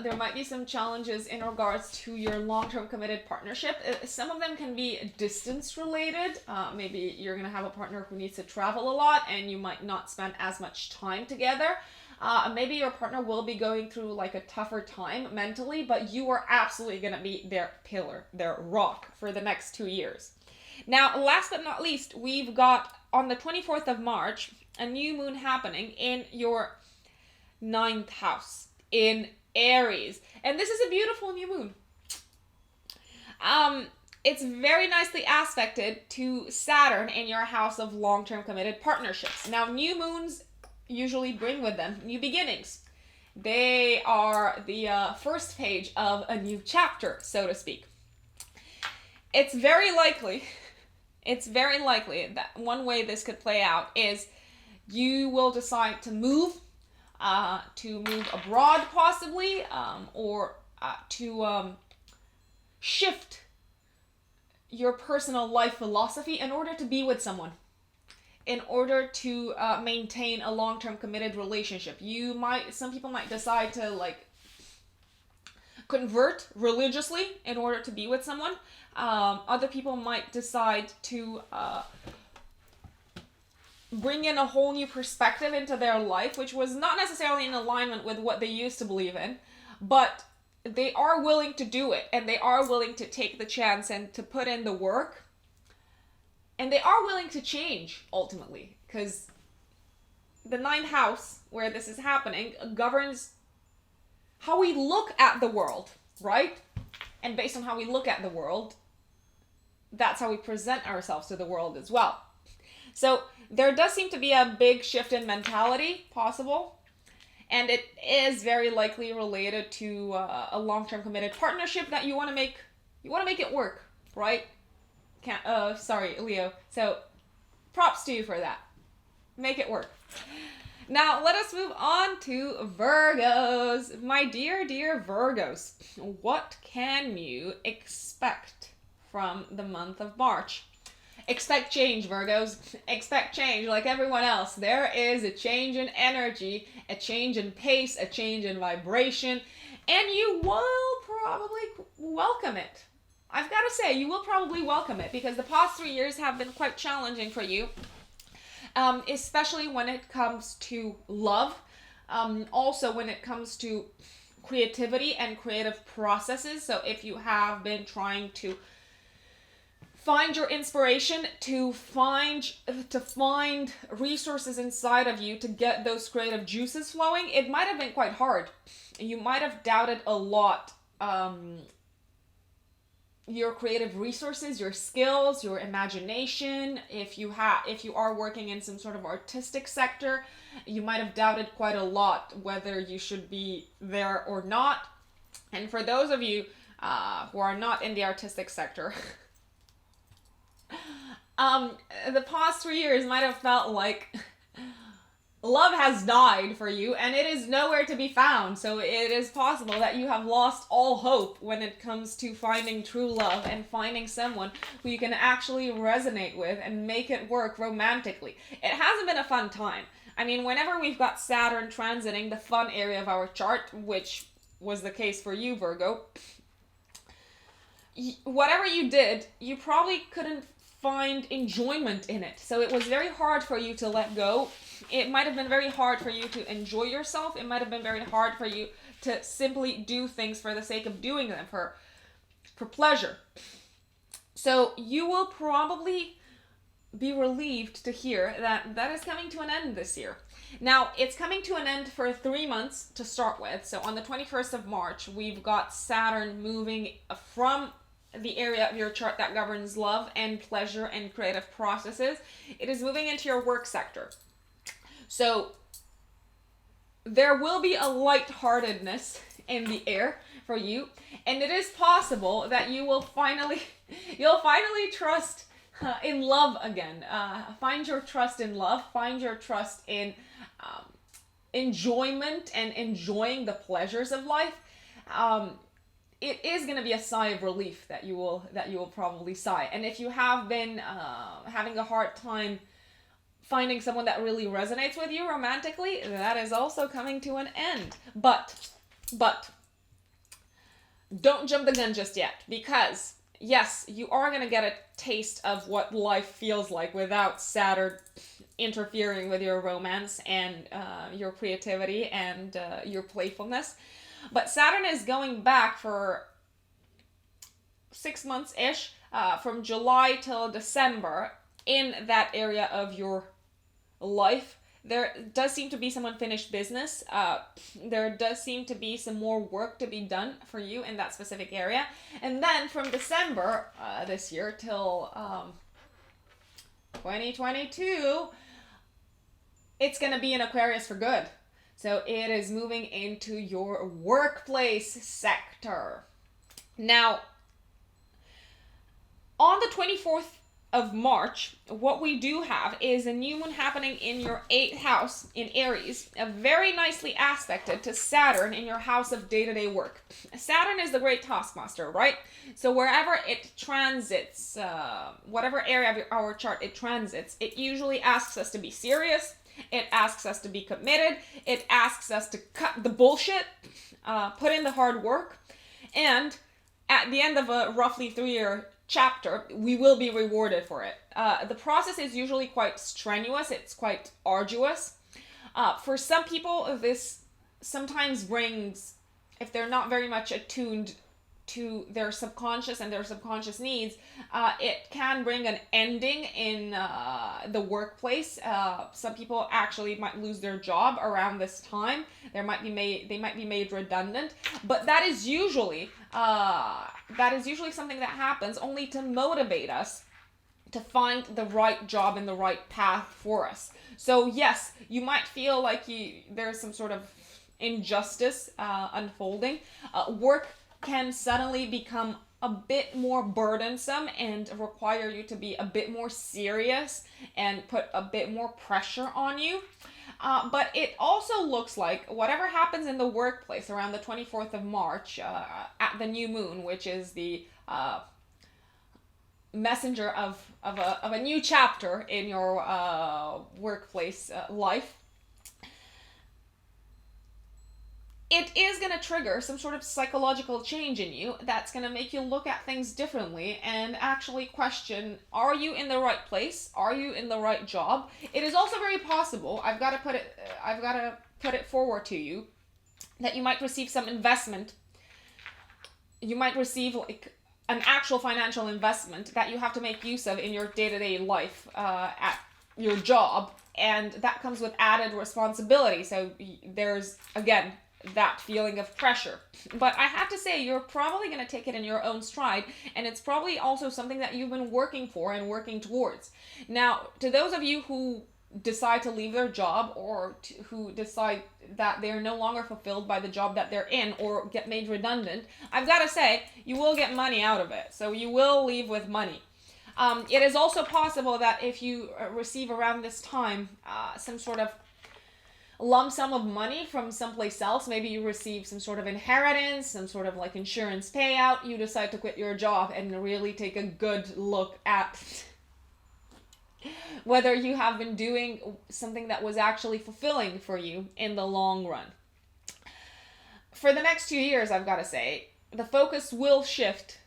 There might be some challenges in regards to your long-term committed partnership. Some of them can be distance related. Maybe you're going to have a partner who needs to travel a lot and you might not spend as much time together. Maybe your partner will be going through like a tougher time mentally, but you are absolutely going to be their pillar, their rock for the next 2 years. Now, last but not least, we've got on the 24th of March, a new moon happening in your 9th house in Aries. And this is a beautiful new moon. It's very nicely aspected to Saturn in your house of long-term committed partnerships. Now, new moons usually bring with them new beginnings. They are the first page of a new chapter, so to speak. It's very likely that one way this could play out is you will decide to move abroad possibly, or to shift your personal life philosophy in order to be with someone, in order to maintain a long-term committed relationship. Some people might decide to like convert religiously in order to be with someone. Other people might decide to bring in a whole new perspective into their life, which was not necessarily in alignment with what they used to believe in, but they are willing to do it, and they are willing to take the chance and to put in the work, and they are willing to change ultimately, because the 9th house where this is happening governs how we look at the world, right? And based on how we look at the world, that's how we present ourselves to the world as well. So there does seem to be a big shift in mentality possible, and it is very likely related to a long-term committed partnership that you want to make it work, right? Sorry, Leo. So props to you for that. Make it work. Now let us move on to Virgos. My dear Virgos, what can you expect from the month of March? Expect change, Virgos. Expect change like everyone else. There is a change in energy, a change in pace, a change in vibration, and you will probably welcome it. I've got to say, you will probably welcome it because the past 3 years have been quite challenging for you, especially when it comes to love, also when it comes to creativity and creative processes. So if you have been trying to find your inspiration, to find resources inside of you to get those creative juices flowing, it might have been quite hard. You might have doubted a lot your creative resources, your skills, your imagination. If you are working in some sort of artistic sector, you might have doubted quite a lot whether you should be there or not. And for those of you who are not in the artistic sector, the past 3 years might have felt like love has died for you and it is nowhere to be found. So it is possible that you have lost all hope when it comes to finding true love and finding someone who you can actually resonate with and make it work romantically. It hasn't been a fun time. I mean, whenever we've got Saturn transiting the fun area of our chart, which was the case for you, Virgo, whatever you did, you probably couldn't find enjoyment in it. So it was very hard for you to let go. It might have been very hard for you to enjoy yourself. It might have been very hard for you to simply do things for the sake of doing them, for pleasure. So you will probably be relieved to hear that that is coming to an end this year. Now, it's coming to an end for 3 months to start with. So on the 21st of March, we've got Saturn moving from the area of your chart that governs love and pleasure and creative processes. It is moving into your work sector. So there will be a lightheartedness in the air for you, and it is possible that you'll finally trust in love again. Find your trust in love. Find your trust in enjoyment and enjoying the pleasures of life. It is going to be a sigh of relief that you will probably sigh. And if you have been having a hard time finding someone that really resonates with you romantically, that is also coming to an end. But don't jump the gun just yet, because yes, you are going to get a taste of what life feels like without Saturn interfering with your romance and your creativity and your playfulness. But Saturn is going back for 6 months-ish, from July till December, in that area of your life. There does seem to be some unfinished business. There does seem to be some more work to be done for you in that specific area. And then from December this year till 2022, it's going to be in Aquarius for good. So it is moving into your workplace sector. Now, on the 24th of March, what we do have is a new moon happening in your 8th house in Aries, very nicely aspected to Saturn in your house of day-to-day work. Saturn is the great taskmaster, right? So wherever it transits, whatever area of our chart it transits, it usually asks us to be serious. It asks us to be committed. It asks us to cut the bullshit, put in the hard work, and at the end of a roughly 3-year chapter, we will be rewarded for it. The process is usually quite strenuous. It's quite arduous. For some people, this sometimes brings, if they're not very much attuned to their subconscious and their subconscious needs, it can bring an ending in the workplace. Some people actually might lose their job around this time. They might be made redundant, but that is usually something that happens only to motivate us to find the right job and the right path for us. So yes, you might feel like there's some sort of injustice unfolding. Work can suddenly become a bit more burdensome and require you to be a bit more serious and put a bit more pressure on you. But it also looks like whatever happens in the workplace around the 24th of March at the new moon, which is the messenger of a new chapter in your workplace life, it is going to trigger some sort of psychological change in you that's going to make you look at things differently and actually question, are you in the right place? Are you in the right job? It is also very possible, I've got to put it forward to you, that you might receive some investment. You might receive like an actual financial investment that you have to make use of in your day-to-day life at your job, and that comes with added responsibility. So there's, again, that feeling of pressure. But I have to say, you're probably going to take it in your own stride, and it's probably also something that you've been working for and working towards. Now, to those of you who decide to leave their job, or who decide that they're no longer fulfilled by the job that they're in, or get made redundant, I've got to say, you will get money out of it. So you will leave with money. It is also possible that if you receive around this time some sort of lump sum of money from someplace else. Maybe you receive some sort of inheritance, some sort of like insurance payout. You decide to quit your job and really take a good look at whether you have been doing something that was actually fulfilling for you in the long run. For the next 2 years, I've got to say, the focus will shift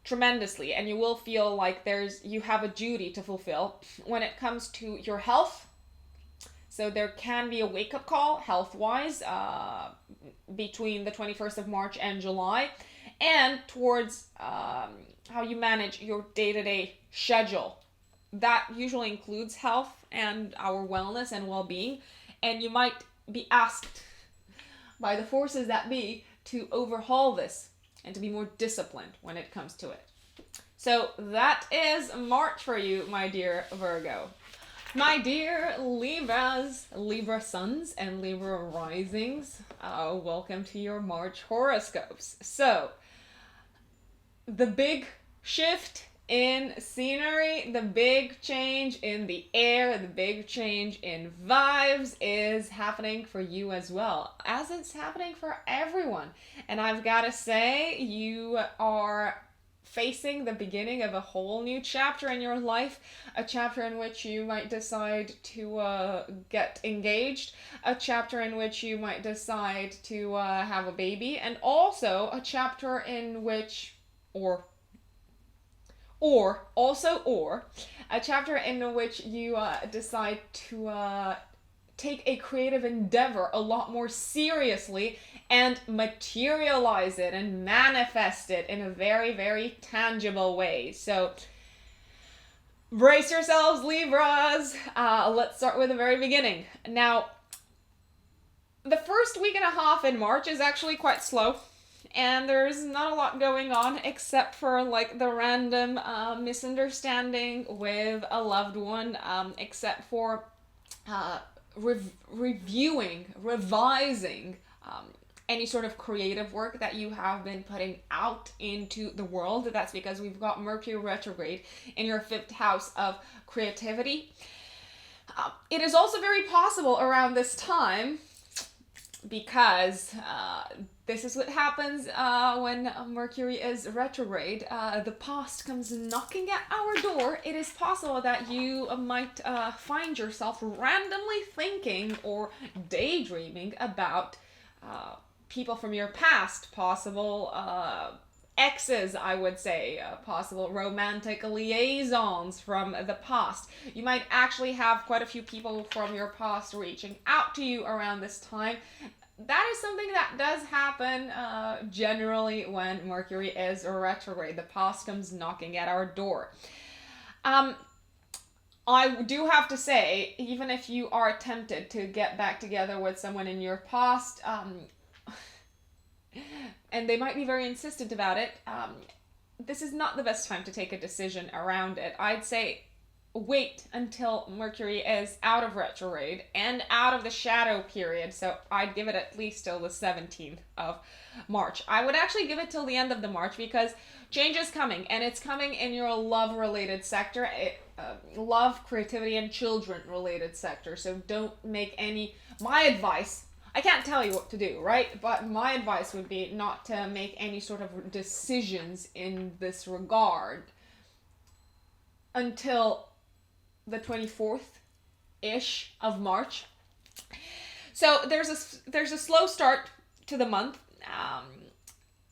tremendously, and you will feel like you have a duty to fulfill when it comes to your health. So there can be a wake-up call health-wise between the 21st of March and July, and towards how you manage your day-to-day schedule. That usually includes health and our wellness and well-being, and you might be asked by the forces that be to overhaul this and to be more disciplined when it comes to it. So that is March for you, my dear Virgo. My dear Libras, Libra suns and Libra risings, welcome to your March horoscopes. So, the big shift in scenery, the big change in the air, the big change in vibes is happening for you as well, as it's happening for everyone. And I've got to say, you are facing the beginning of a whole new chapter in your life, a chapter in which you might decide to get engaged, a chapter in which you might decide to have a baby, and also a chapter in which, or a chapter in which you decide to take a creative endeavor a lot more seriously and materialize it and manifest it in a very, very tangible way. So brace yourselves, Libras. Let's start with the very beginning. Now, the first week and a half in March is actually quite slow. And there's not a lot going on except for like the random misunderstanding with a loved one, except for revising any sort of creative work that you have been putting out into the world. That's because we've got Mercury retrograde in your 5th house of creativity. It is also very possible around this time, because this is what happens when Mercury is retrograde. The past comes knocking at our door. It is possible that you might find yourself randomly thinking or daydreaming about people from your past, possible exes, I would say, possible romantic liaisons from the past. You might actually have quite a few people from your past reaching out to you around this time. That is something that does happen generally when Mercury is retrograde. The past comes knocking at our door. I do have to say, even if you are tempted to get back together with someone in your past, and they might be very insistent about it, this is not the best time to take a decision around it. I'd say wait until Mercury is out of retrograde and out of the shadow period. So I'd give it at least till the 17th of March. I would actually give it till the end of the March, because change is coming, and it's coming in your love-related sector, love, creativity, and children-related sector. So don't make my advice, I can't tell you what to do, right? But my advice would be not to make any sort of decisions in this regard until the 24th-ish of March. So there's a slow start to the month.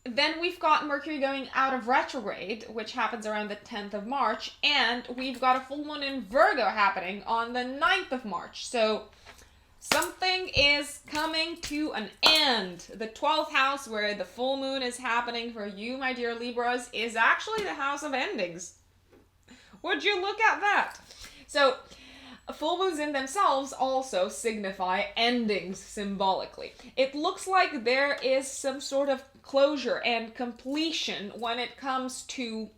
Then we've got Mercury going out of retrograde, which happens around the 10th of March, and we've got a full moon in Virgo happening on the 9th of March. So something is coming to an end. The 12th house, where the full moon is happening for you, my dear Libras, is actually the house of endings. Would you look at that? So full moons in themselves also signify endings symbolically. It looks like there is some sort of closure and completion when it comes to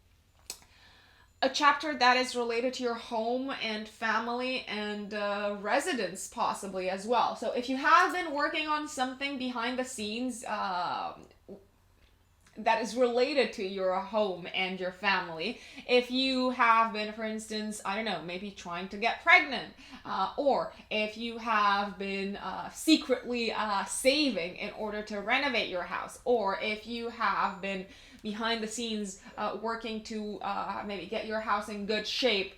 a chapter that is related to your home and family and residence possibly as well. So if you have been working on something behind the scenes, that is related to your home and your family. If you have been, for instance, I don't know, maybe trying to get pregnant, or if you have been secretly saving in order to renovate your house, or if you have been behind the scenes working to maybe get your house in good shape,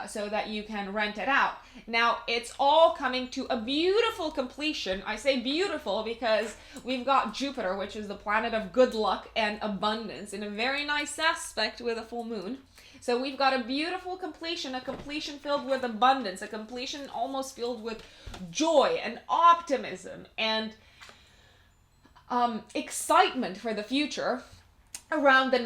so that you can rent it out. Now, it's all coming to a beautiful completion. I say beautiful because we've got Jupiter, which is the planet of good luck and abundance, in a very nice aspect with a full moon. So we've got a beautiful completion, a completion filled with abundance, a completion almost filled with joy and optimism and excitement for the future around the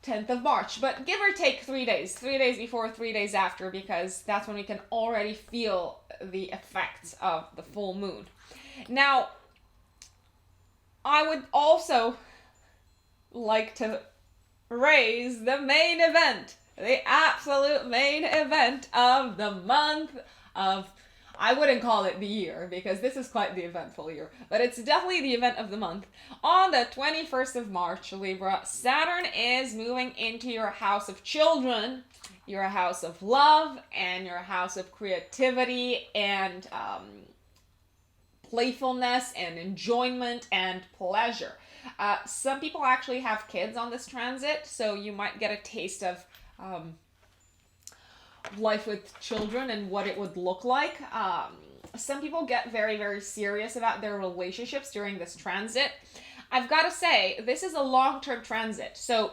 10th of March, but give or take 3 days before, 3 days after, because that's when we can already feel the effects of the full moon. Now, I would also like to raise the main event, the absolute main event of the month of, I wouldn't call it the year, because this is quite the eventful year, but it's definitely the event of the month. On the 21st of March, Libra, Saturn is moving into your house of children, your house of love, and your house of creativity and playfulness and enjoyment and pleasure. Some people actually have kids on this transit, so you might get a taste of life with children and what it would look like. Some people get very, very serious about their relationships during this transit. I've got to say, this is a long-term transit. So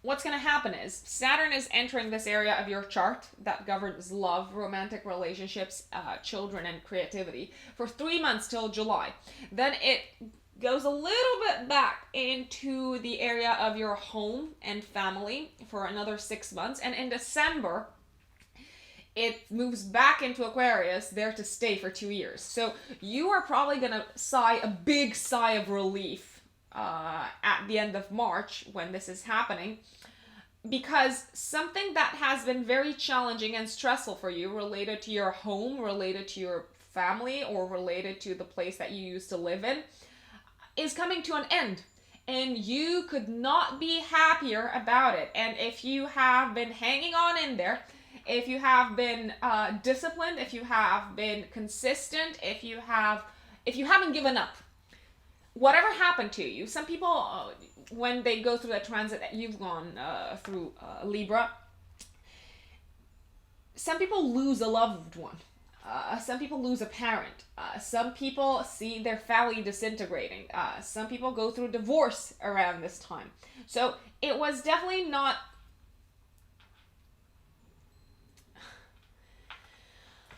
what's going to happen is Saturn is entering this area of your chart that governs love, romantic relationships, children, and creativity for 3 months till July. Then it goes a little bit back into the area of your home and family for another 6 months. And in December, it moves back into Aquarius, there to stay for 2 years. So you are probably going to sigh a big sigh of relief at the end of March when this is happening, because something that has been very challenging and stressful for you related to your home, related to your family, or related to the place that you used to live in is coming to an end. And you could not be happier about it. And if you have been hanging on in there, if you have been disciplined, if you have been consistent, if you haven't given up, whatever happened to you, some people, when they go through that transit that you've gone through, Libra, some people lose a loved one. Some people lose a parent. Some people see their family disintegrating. Some people go through divorce around this time. So it was definitely not...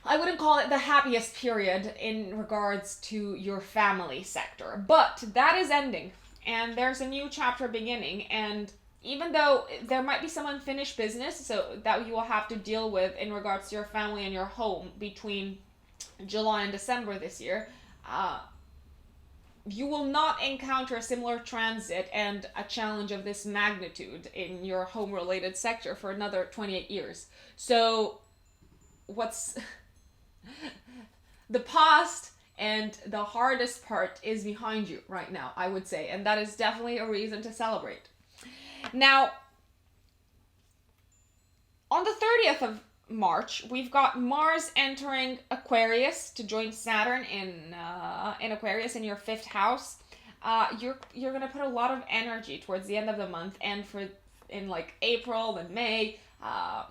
I wouldn't call it the happiest period in regards to your family sector. But that is ending. And there's a new chapter beginning. And even though there might be some unfinished business so that you will have to deal with in regards to your family and your home between July and December this year, you will not encounter a similar transit and a challenge of this magnitude in your home-related sector for another 28 years. So what's... the past and the hardest part is behind you right now, I would say. And that is definitely a reason to celebrate. Now, on the 30th of March, we've got Mars entering Aquarius to join Saturn in Aquarius in your 5th house. You're going to put a lot of energy towards the end of the month and in like April and May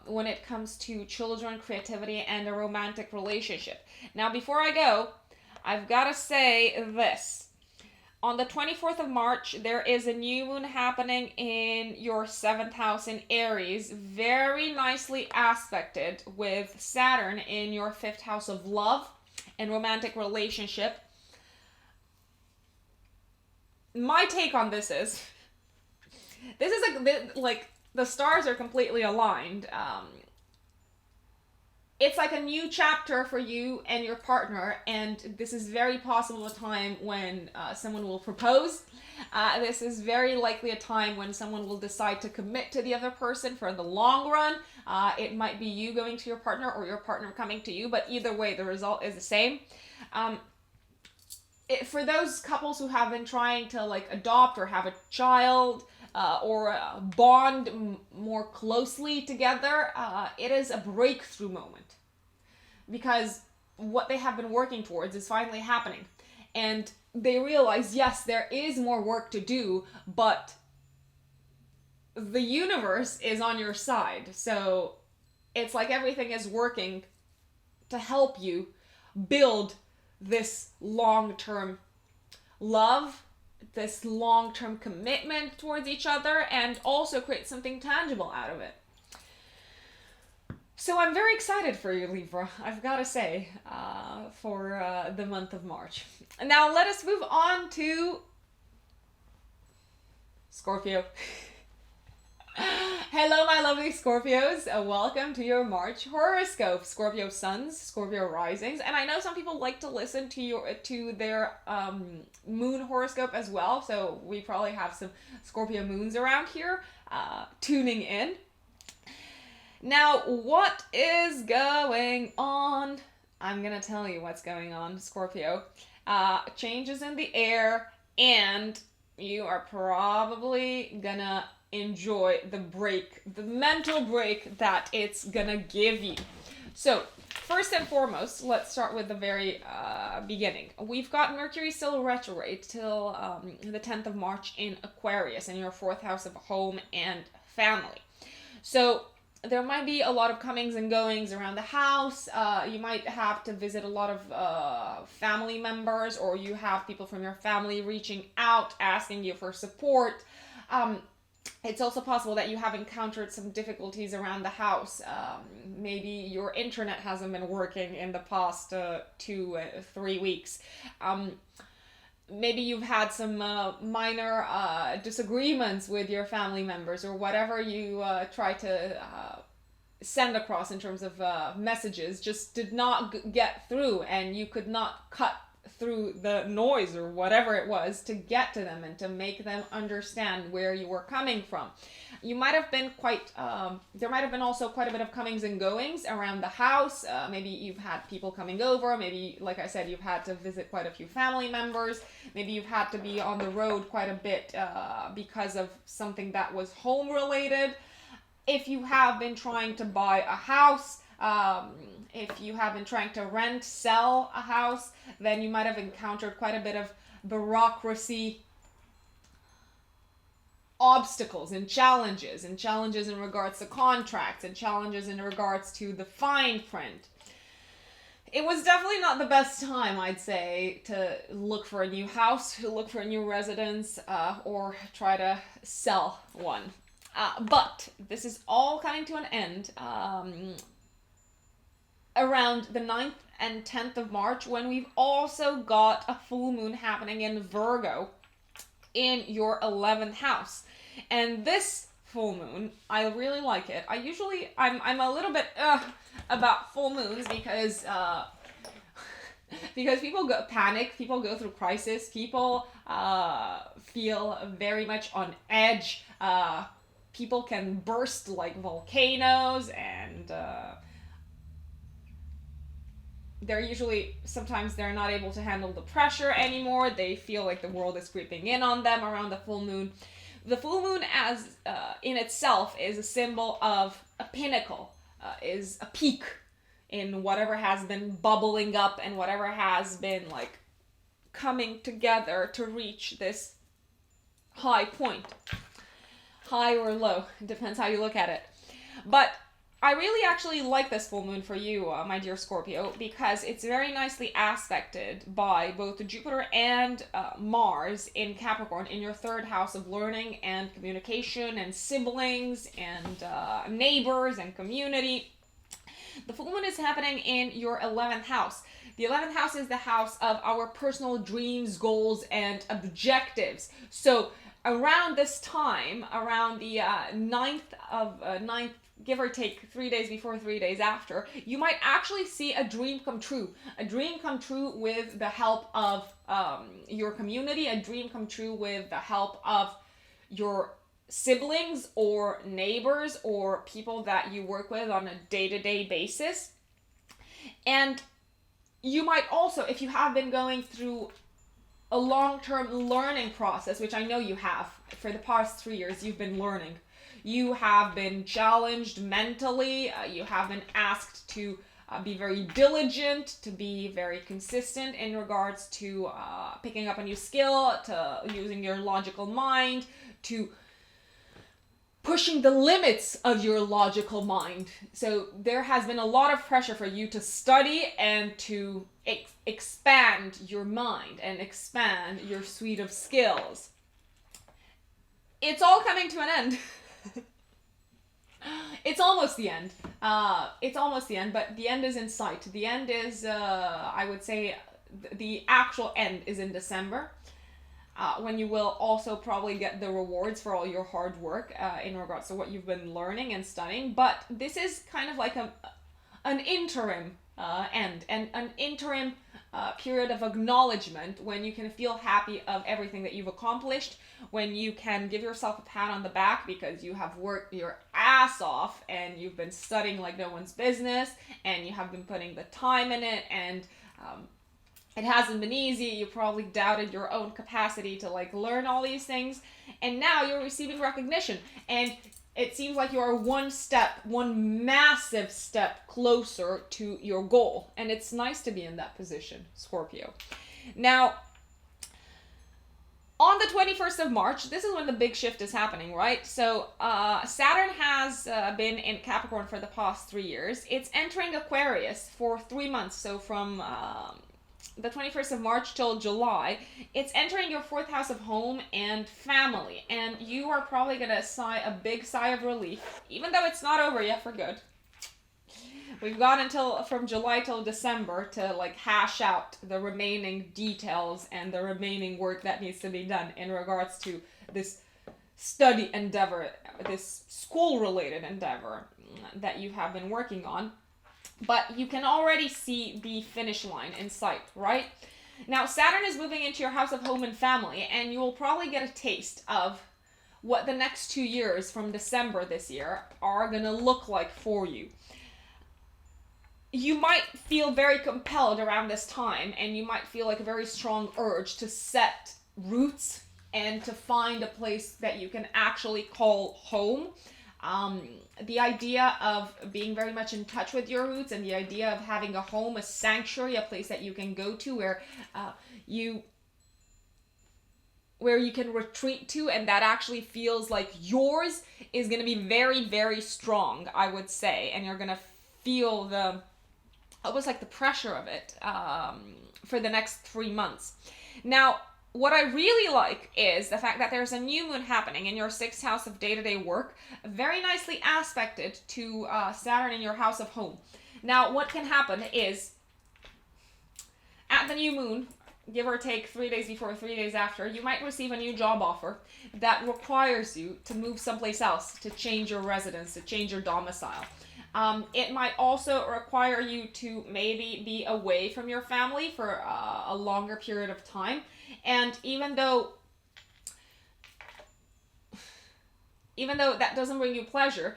when it comes to children, creativity, and a romantic relationship. Now, before I go, I've got to say this. On the 24th of March, there is a new moon happening in your 7th house in Aries, very nicely aspected with Saturn in your 5th house of love and romantic relationship. My take on this is like the stars are completely aligned. It's like a new chapter for you and your partner, and this is very possible a time when someone will propose. This is very likely a time when someone will decide to commit to the other person for the long run. It might be you going to your partner or your partner coming to you, but either way, the result is the same. for those couples who have been trying to like adopt or have a child, or bond more closely together, it is a breakthrough moment, because what they have been working towards is finally happening. And they realize, yes, there is more work to do, but the universe is on your side. So it's like everything is working to help you build this long-term love, this long-term commitment towards each other, and also create something tangible out of it. So I'm very excited for you, Libra, I've got to say, for the month of March. Now let us move on to Scorpio. Hello, my lovely Scorpios. Welcome to your March horoscope. Scorpio suns, Scorpio risings, and I know some people like to listen to their moon horoscope as well. So we probably have some Scorpio moons around here tuning in. Now, what is going on? I'm gonna tell you what's going on, Scorpio. Changes in the air, and you are probably gonna enjoy the break, the mental break that it's gonna give you. So, first and foremost, let's start with the very beginning. We've got Mercury still retrograde till the 10th of March in Aquarius, in your 4th house of home and family. So, there might be a lot of comings and goings around the house. You might have to visit a lot of family members, or you have people from your family reaching out, asking you for support. It's also possible that you have encountered some difficulties around the house. Maybe your internet hasn't been working in the past 2-3 weeks. Maybe you've had some minor disagreements with your family members, or whatever you try to send across in terms of messages just did not get through, and you could not cut through the noise or whatever it was to get to them and to make them understand where you were coming from. You might have been there might have been also quite a bit of comings and goings around the house. Maybe you've had people coming over. Maybe, like I said, you've had to visit quite a few family members. Maybe you've had to be on the road quite a bit because of something that was home related. If you have been trying to buy a house, if you have been trying to rent, sell a house, then you might have encountered quite a bit of bureaucracy, obstacles and challenges in regards to contracts, and challenges in regards to the fine print. It was definitely not the best time, I'd say, to look for a new house, to look for a new residence, or try to sell one. But this is all coming to an end around the 9th and 10th of March, when we've also got a full moon happening in Virgo in your 11th house. And this full moon, I really like it. I'm a little bit about full moons because people panic, people go through crisis, people feel very much on edge. People can burst like volcanoes, and sometimes they're not able to handle the pressure anymore. They feel like the world is creeping in on them around the full moon. The full moon as in itself is a symbol of a pinnacle, is a peak in whatever has been bubbling up and whatever has been like coming together to reach this high point. High or low, depends how you look at it. But I really actually like this full moon for you, my dear Scorpio, because it's very nicely aspected by both Jupiter and Mars in Capricorn, in your 3rd house of learning and communication and siblings and neighbors and community. The full moon is happening in your 11th house. The 11th house is the house of our personal dreams, goals, and objectives. So around this time, around the 9th, give or take 3 days before, 3 days after, you might actually see a dream come true. A dream come true with the help of your community, a dream come true with the help of your siblings or neighbors or people that you work with on a day-to-day basis. And you might also, if you have been going through a long-term learning process, which I know you have. For the past 3 years, you've been learning. You have been challenged mentally. You have been asked to be very diligent, to be very consistent in regards to picking up a new skill, to using your logical mind, to pushing the limits of your logical mind. So there has been a lot of pressure for you to study and to expand your mind and expand your suite of skills. It's all coming to an end. It's almost the end. It's almost the end, but the end is in sight. The end is, I would say, the actual end is in December. When you will also probably get the rewards for all your hard work in regards to what you've been learning and studying. But this is kind of like an interim end, and an interim period of acknowledgement when you can feel happy of everything that you've accomplished, when you can give yourself a pat on the back because you have worked your ass off and you've been studying like no one's business, and you have been putting the time in it, and it hasn't been easy. You probably doubted your own capacity to like learn all these things, and now you're receiving recognition, and it seems like you are one massive step closer to your goal, and it's nice to be in that position, Scorpio. Now, on the 21st of March, this is when the big shift is happening, right? So Saturn has been in Capricorn for the past 3 years. It's entering Aquarius for 3 months, so from the 21st of March till July. It's entering your 4th house of home and family, and you are probably gonna sigh a big sigh of relief, even though it's not over yet for good. We've got until from July till December to like hash out the remaining details and the remaining work that needs to be done in regards to this study endeavor, this school-related endeavor that you have been working on. But you can already see the finish line in sight, right? Now, Saturn is moving into your house of home and family, and you will probably get a taste of what the next 2 years from December this year are going to look like for you. You might feel very compelled around this time, and you might feel like a very strong urge to set roots and to find a place that you can actually call home. The idea of being very much in touch with your roots, and the idea of having a home, a sanctuary, a place that you can go to where you can retreat to, and that actually feels like yours, is going to be very, very strong, I would say. And you're going to feel almost like the pressure of it for the next 3 months. Now, what I really like is the fact that there's a new moon happening in your 6th house of day-to-day work, very nicely aspected to Saturn in your house of home. Now, what can happen is, at the new moon, give or take 3 days before, 3 days after, you might receive a new job offer that requires you to move someplace else, to change your residence, to change your domicile. It might also require you to maybe be away from your family for a longer period of time. And even though that doesn't bring you pleasure,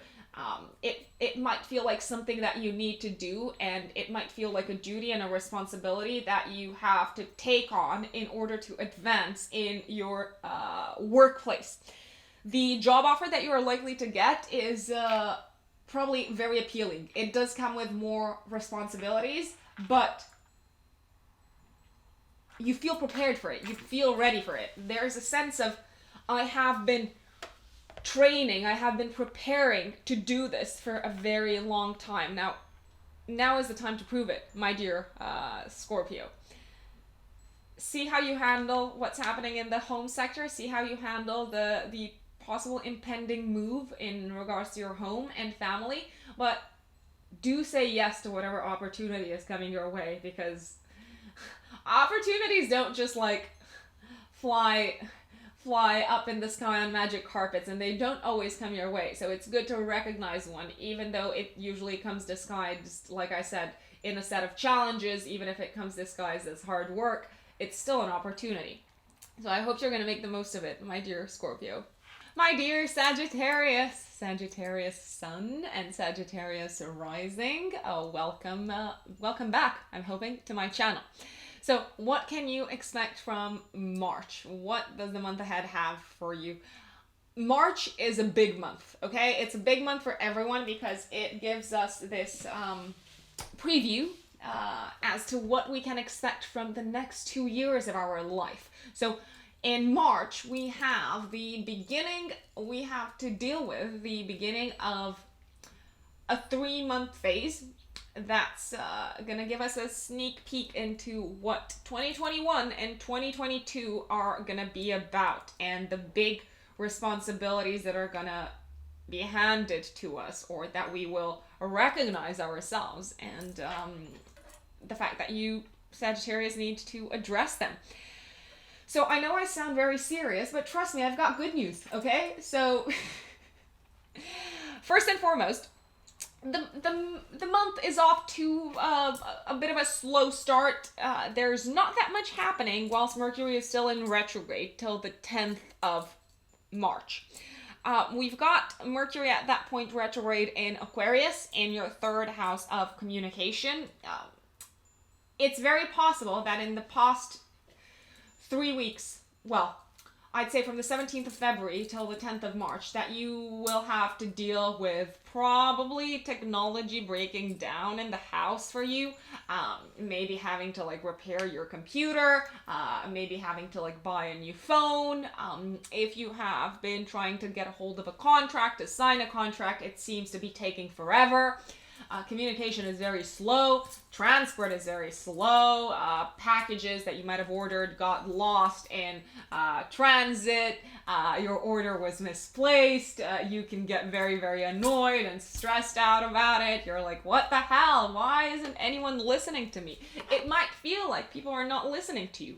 it might feel like something that you need to do, and it might feel like a duty and a responsibility that you have to take on in order to advance in your workplace. The job offer that you are likely to get is probably very appealing. It does come with more responsibilities, but you feel prepared for it. You feel ready for it. There's a sense of, I have been training, I have been preparing to do this for a very long time. Now is the time to prove it, my dear Scorpio. See how you handle what's happening in the home sector. See how you handle the possible impending move in regards to your home and family. But do say yes to whatever opportunity is coming your way, because opportunities don't just like fly up in the sky on magic carpets, and they don't always come your way. So it's good to recognize one, even though it usually comes disguised, like I said, in a set of challenges. Even if it comes disguised as hard work, it's still an opportunity. So I hope you're going to make the most of it, my dear Scorpio. My dear Sagittarius Sun and Sagittarius Rising, welcome back, I'm hoping, to my channel. So what can you expect from March? What does the month ahead have for you? March is a big month, okay? It's a big month for everyone because it gives us this preview as to what we can expect from the next 2 years of our life. So in March, we have the beginning, we have to deal with the beginning of a 3-month phase that's gonna give us a sneak peek into what 2021 and 2022 are gonna be about, and the big responsibilities that are gonna be handed to us, or that we will recognize ourselves, and the fact that you Sagittarius need to address them. So I know I sound very serious, but trust me, I've got good news, okay? So first and foremost, the month is off to a bit of a slow start. There's not that much happening whilst Mercury is still in retrograde till the 10th of March. We've got Mercury at that point retrograde in Aquarius, in your 3rd house of communication. It's very possible that in the past 3 weeks, well, I'd say from the 17th of February till the 10th of March, that you will have to deal with probably technology breaking down in the house for you. Maybe having to like repair your computer, maybe having to like buy a new phone. If you have been trying to get a hold of a contract, to sign a contract, it seems to be taking forever. Communication is very slow, transport is very slow, packages that you might have ordered got lost in transit, your order was misplaced, you can get very, very annoyed and stressed out about it. You're like, what the hell? Why isn't anyone listening to me? It might feel like people are not listening to you.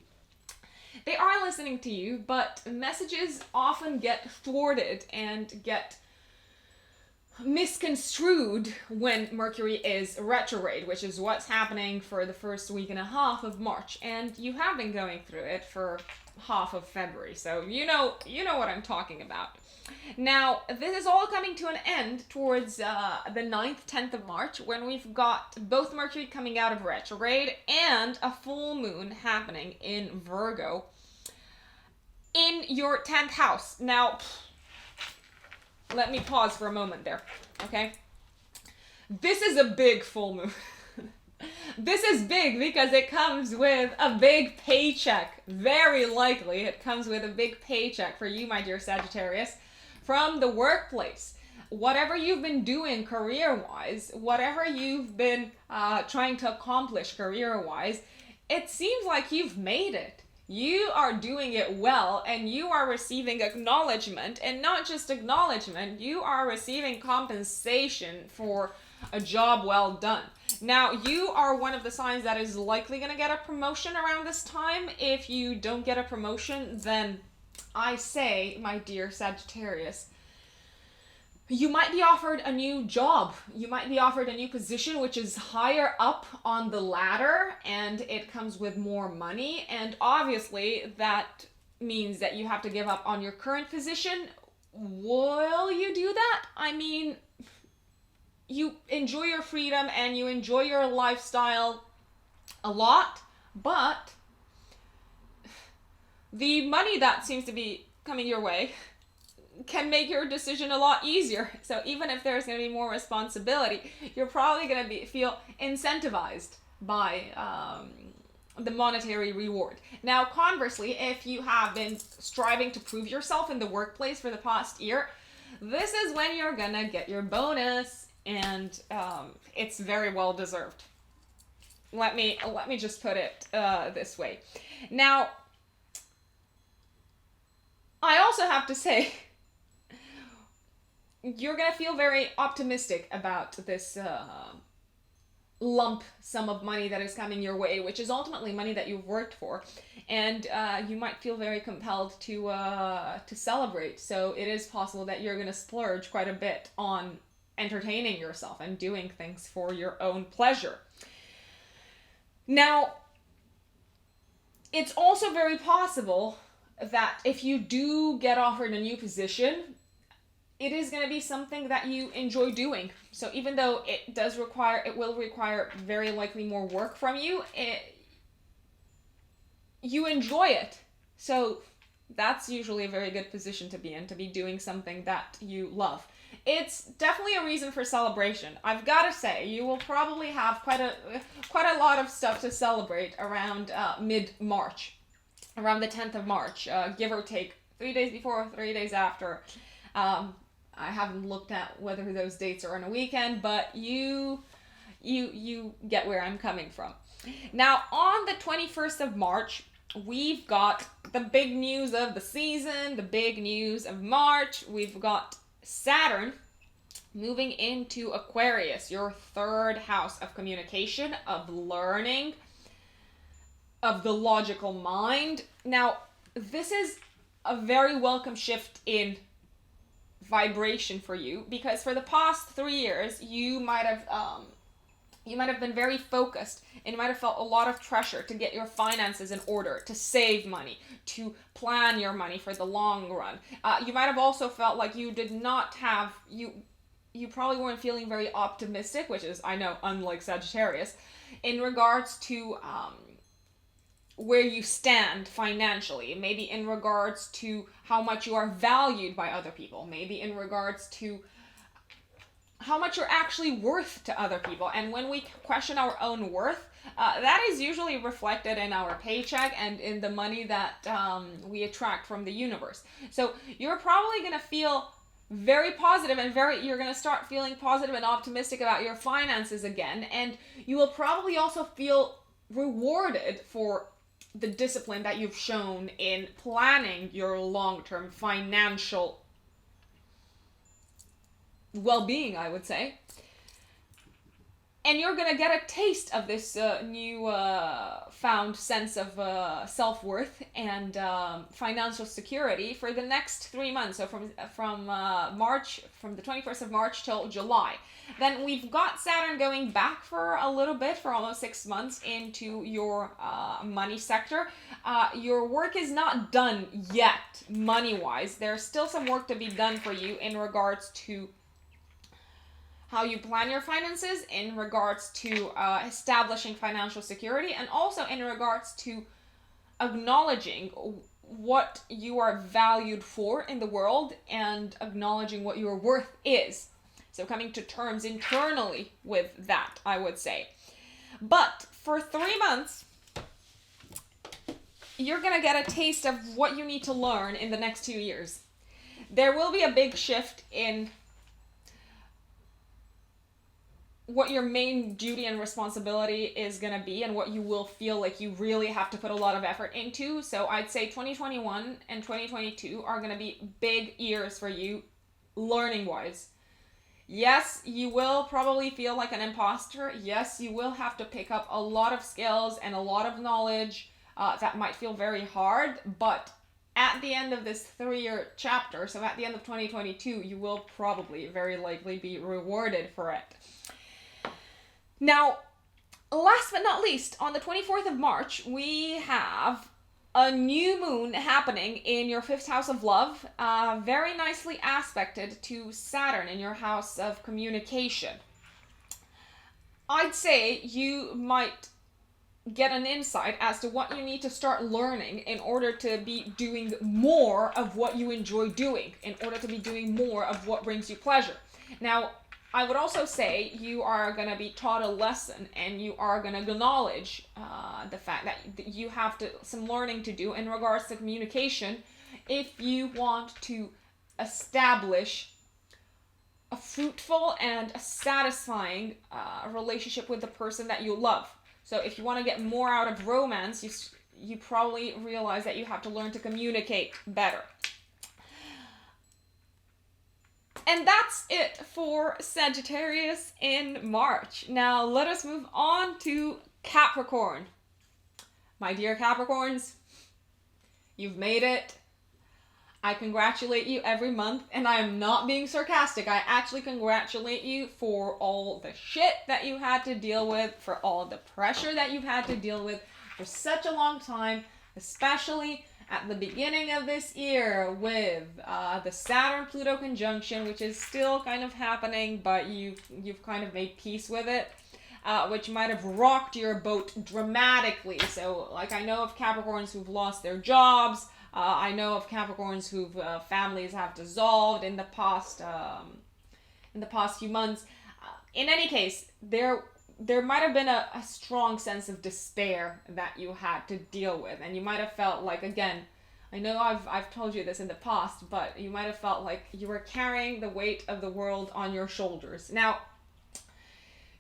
They are listening to you, but messages often get thwarted and get misconstrued when Mercury is retrograde, which is what's happening for the first week and a half of March, and you have been going through it for half of February, so you know what I'm talking about. Now, this is all coming to an end towards the 9th, 10th of March, when we've got both Mercury coming out of retrograde and a full moon happening in Virgo in your 10th house. Now, let me pause for a moment there, okay? This is a big full moon. This is big because it comes with a big paycheck. Very likely it comes with a big paycheck for you, my dear Sagittarius, from the workplace. Whatever you've been doing career-wise, whatever you've been trying to accomplish career-wise, it seems like you've made it. You are doing it well, and you are receiving acknowledgement, and not just acknowledgement, you are receiving compensation for a job well done. Now, you are one of the signs that is likely going to get a promotion around this time. If you don't get a promotion, then I say, my dear Sagittarius, you might be offered a new job. You might be offered a new position, which is higher up on the ladder, and it comes with more money. And obviously, that means that you have to give up on your current position. Will you do that? I mean, you enjoy your freedom and you enjoy your lifestyle a lot, but the money that seems to be coming your way can make your decision a lot easier. So even if there's going to be more responsibility, you're probably going to feel incentivized by the monetary reward. Now, conversely, if you have been striving to prove yourself in the workplace for the past year, this is when you're going to get your bonus, and it's very well deserved. Let me just put it this way. Now, I also have to say, you're going to feel very optimistic about this lump sum of money that is coming your way, which is ultimately money that you've worked for, and you might feel very compelled to celebrate. So it is possible that you're going to splurge quite a bit on entertaining yourself and doing things for your own pleasure. Now, it's also very possible that if you do get offered a new position, it is going to be something that you enjoy doing. So even though it will require very likely more work from you, you enjoy it. So that's usually a very good position to be in, to be doing something that you love. It's definitely a reason for celebration. I've got to say, you will probably have quite a lot of stuff to celebrate around mid-March, around the 10th of March, give or take 3 days before, 3 days after. I haven't looked at whether those dates are on a weekend, but you get where I'm coming from. Now, on the 21st of March, we've got the big news of the season, the big news of March. We've got Saturn moving into Aquarius, your third house of communication, of learning, of the logical mind. Now, this is a very welcome shift in vibration for you, because for the past 3 years, you might have been very focused, and you might have felt a lot of pressure to get your finances in order, to save money, to plan your money for the long run. You might have also felt like you did not have, you probably weren't feeling very optimistic, which is, I know, unlike Sagittarius, in regards to where you stand financially, maybe in regards to how much you are valued by other people, maybe in regards to how much you're actually worth to other people. And when we question our own worth, that is usually reflected in our paycheck and in the money that we attract from the universe. So you're probably going to feel very positive and you're going to start feeling positive and optimistic about your finances again. And you will probably also feel rewarded for the discipline that you've shown in planning your long-term financial well-being, I would say. And you're gonna get a taste of this new found sense of self-worth and financial security for the next 3 months. So from March, from the 21st of March till July. Then we've got Saturn going back for a little bit, for almost 6 months, into your money sector. Your work is not done yet, money-wise. There's still some work to be done for you in regards to how you plan your finances, in regards to establishing financial security, and also in regards to acknowledging what you are valued for in the world and acknowledging what your worth is. So coming to terms internally with that, I would say. But for 3 months, you're going to get a taste of what you need to learn in the next 2 years. There will be a big shift in what your main duty and responsibility is going to be, and what you will feel like you really have to put a lot of effort into. So I'd say 2021 and 2022 are going to be big years for you, learning-wise. Yes, you will probably feel like an imposter. Yes, you will have to pick up a lot of skills and a lot of knowledge that might feel very hard, but at the end of this 3-year chapter, so at the end of 2022, you will probably very likely be rewarded for it. Now, last but not least, on the 24th of March, we have a new moon happening in your 5th house of love, very nicely aspected to Saturn in your house of communication. I'd say you might get an insight as to what you need to start learning in order to be doing more of what you enjoy doing, in order to be doing more of what brings you pleasure. Now, I would also say you are going to be taught a lesson, and you are going to acknowledge the fact that you have some learning to do in regards to communication if you want to establish a fruitful and a satisfying relationship with the person that you love. So if you want to get more out of romance, you probably realize that you have to learn to communicate better. And that's it for Sagittarius in March. Now let us move on to Capricorn. My dear Capricorns, you've made it. I congratulate you every month, and I am not being sarcastic. I actually congratulate you for all the shit that you had to deal with, for all the pressure that you've had to deal with for such a long time, especially at the beginning of this year with the Saturn-Pluto conjunction, which is still kind of happening, but you've kind of made peace with it. which might have rocked your boat dramatically. So, like, I know of Capricorns who've lost their jobs. I know of Capricorns whose families have dissolved in the past few months. In any case, there might have been a strong sense of despair that you had to deal with, and you might have felt like, again, I know I've told you this in the past, but you might have felt like you were carrying the weight of the world on your shoulders. Now,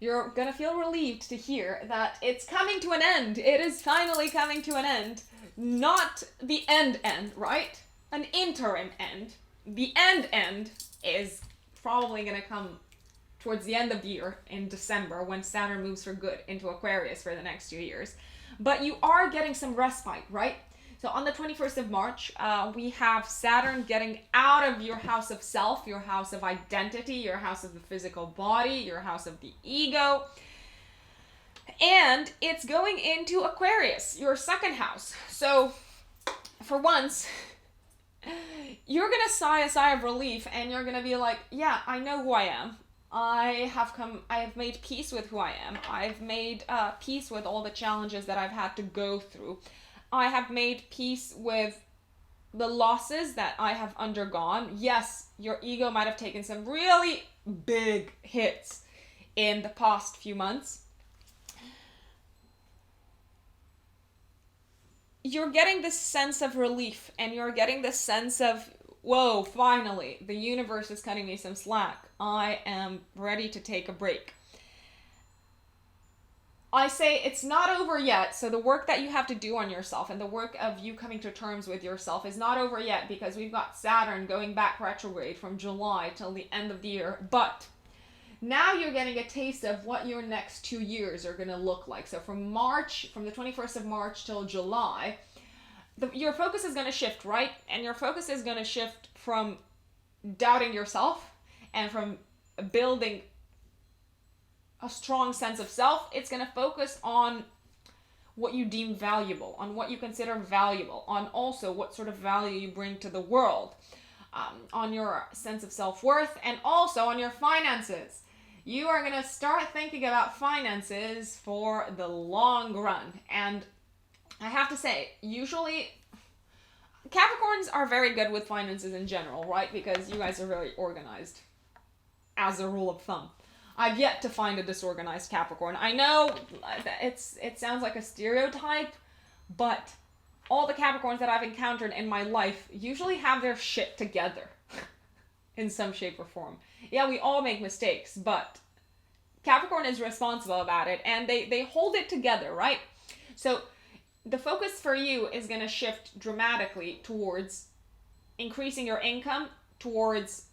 you're gonna feel relieved to hear that it's coming to an end. It is finally coming to an end. Not the end, right? An interim end. The end is probably gonna come towards the end of the year in December, when Saturn moves for good into Aquarius for the next 2 years. But you are getting some respite, right? So on the 21st of March, we have Saturn getting out of your house of self, your house of identity, your house of the physical body, your house of the ego. And it's going into Aquarius, your second house. So for once, you're going to sigh a sigh of relief, and you're going to be like, yeah, I know who I am. I have made peace with who I am. I've made peace with all the challenges that I've had to go through. I have made peace with the losses that I have undergone. Yes, your ego might have taken some really big hits in the past few months. You're getting this sense of relief, and you're getting this sense of, whoa, finally, the universe is cutting me some slack. I am ready to take a break. I say it's not over yet, so the work that you have to do on yourself and the work of you coming to terms with yourself is not over yet, because we've got Saturn going back retrograde from July till the end of the year. But now you're getting a taste of what your next 2 years are going to look like. So from the 21st of March till July, your focus is going to shift, right? And your focus is going to shift from doubting yourself and from building a strong sense of self. It's going to focus on what you deem valuable, on what you consider valuable, on also what sort of value you bring to the world, on your sense of self-worth, and also on your finances. You are going to start thinking about finances for the long run. And I have to say, usually Capricorns are very good with finances in general, right? Because you guys are very organized, as a rule of thumb. I've yet to find a disorganized Capricorn. I know it sounds like a stereotype, but all the Capricorns that I've encountered in my life usually have their shit together in some shape or form. Yeah, we all make mistakes, but Capricorn is responsible about it, and they hold it together, right? So the focus for you is going to shift dramatically towards increasing your income, towards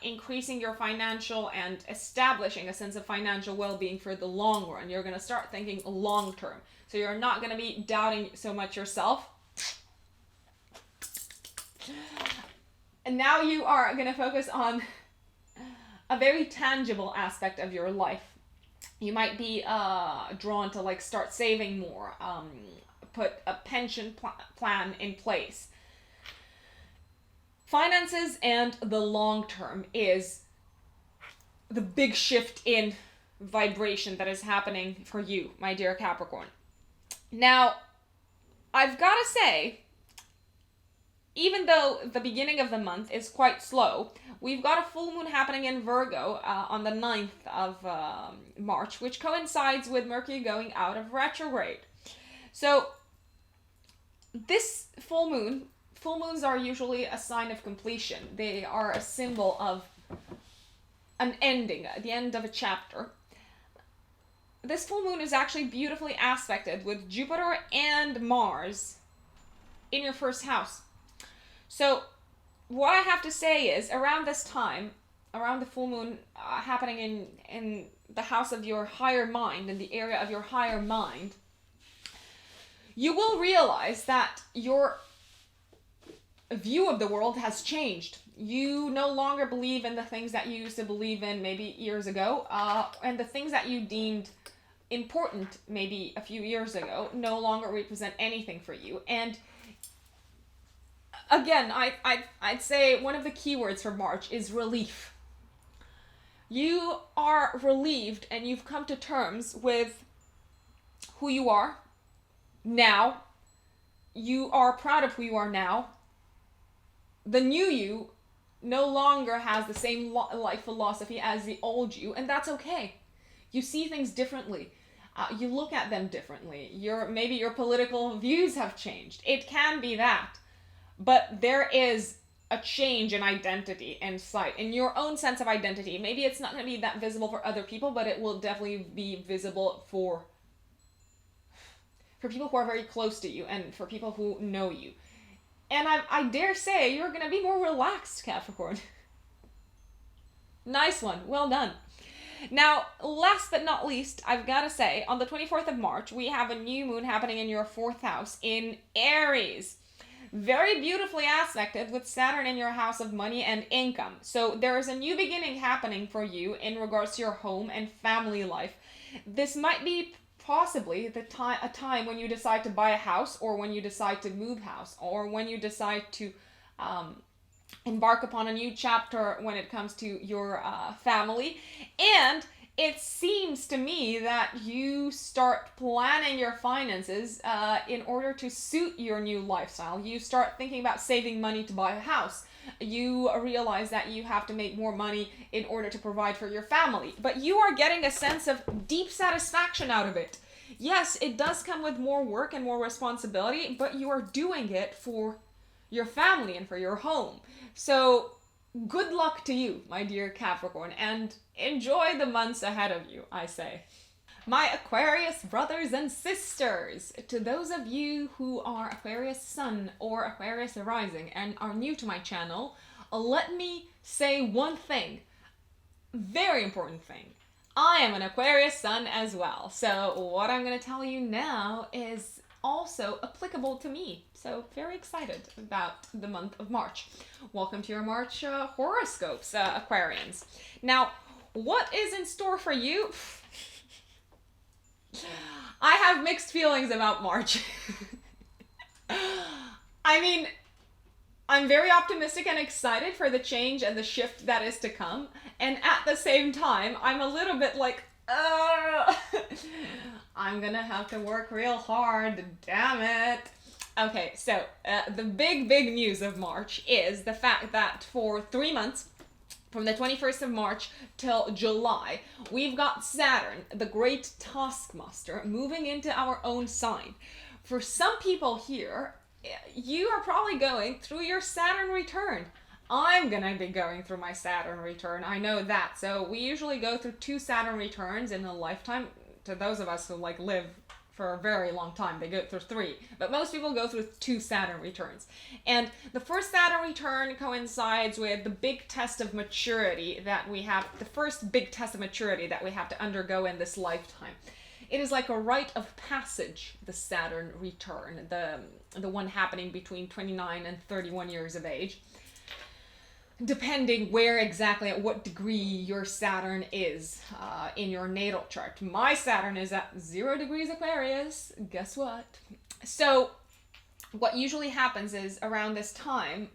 increasing your financial and establishing a sense of financial well-being for the long run. You're going to start thinking long term. So you're not going to be doubting so much yourself. And now you are going to focus on a very tangible aspect of your life. You might be drawn to like start saving more, put a pension plan in place. Finances and the long term is the big shift in vibration that is happening for you, my dear Capricorn. Now, I've got to say, even though the beginning of the month is quite slow, we've got a full moon happening in Virgo on the 9th of March, which coincides with Mercury going out of retrograde. So, this full moons are usually a sign of completion. They are a symbol of an ending, the end of a chapter. This full moon is actually beautifully aspected with Jupiter and Mars in your first house. So what I have to say is, around this time, around the full moon happening in the house of your higher mind, in the area of your higher mind, you will realize that your view of the world has changed. You no longer believe in the things that you used to believe in maybe years ago, and the things that you deemed important maybe a few years ago no longer represent anything for you. And again, I'd say one of the keywords for March is relief. You are relieved and you've come to terms with who you are now. You are proud of who you are now. The new you no longer has the same life philosophy as the old you, and that's okay. You see things differently. You look at them differently. Maybe your political views have changed. It can be that. But there is a change in identity and sight, in your own sense of identity. Maybe it's not going to be that visible for other people, but it will definitely be visible for people who are very close to you and for people who know you. And I dare say you're going to be more relaxed, Capricorn. Nice one. Well done. Now, last but not least, I've got to say, on the 24th of March, we have a new moon happening in your 4th house in Aries. Very beautifully aspected with Saturn in your house of money and income. So there is a new beginning happening for you in regards to your home and family life. This might be possibly a time when you decide to buy a house, or when you decide to move house, or when you decide to embark upon a new chapter when it comes to your family. And it seems to me that you start planning your finances in order to suit your new lifestyle. You start thinking about saving money to buy a house. You realize that you have to make more money in order to provide for your family. But you are getting a sense of deep satisfaction out of it. Yes, it does come with more work and more responsibility, but you are doing it for your family and for your home. So good luck to you, my dear Capricorn, and enjoy the months ahead of you, I say. My Aquarius brothers and sisters, to those of you who are Aquarius Sun or Aquarius Rising and are new to my channel, let me say one thing, very important thing. I am an Aquarius Sun as well, so what I'm going to tell you now is also applicable to me. So very excited about the month of March. Welcome to your March horoscopes, Aquarians. Now, what is in store for you? I have mixed feelings about March. I mean, I'm very optimistic and excited for the change and the shift that is to come. And at the same time, I'm a little bit like, I'm gonna have to work real hard, damn it. Okay, so the big news of March is the fact that for 3 months, from the 21st of March till July, we've got Saturn, the great taskmaster, moving into our own sign. For some people here, you are probably going through your Saturn return. I'm gonna be going through my Saturn return, I know that. So we usually go through 2 Saturn returns in a lifetime. To those of us who live for a very long time, they go through 3. But most people go through 2 Saturn returns. And the first Saturn return coincides with the big test of maturity that we have, the first big test of maturity that we have to undergo in this lifetime. It is like a rite of passage, the Saturn return, the one happening between 29 and 31 years of age, depending where exactly, at what degree your Saturn is in your natal chart. My Saturn is at 0 degrees Aquarius. Guess what? So what usually happens is around this time,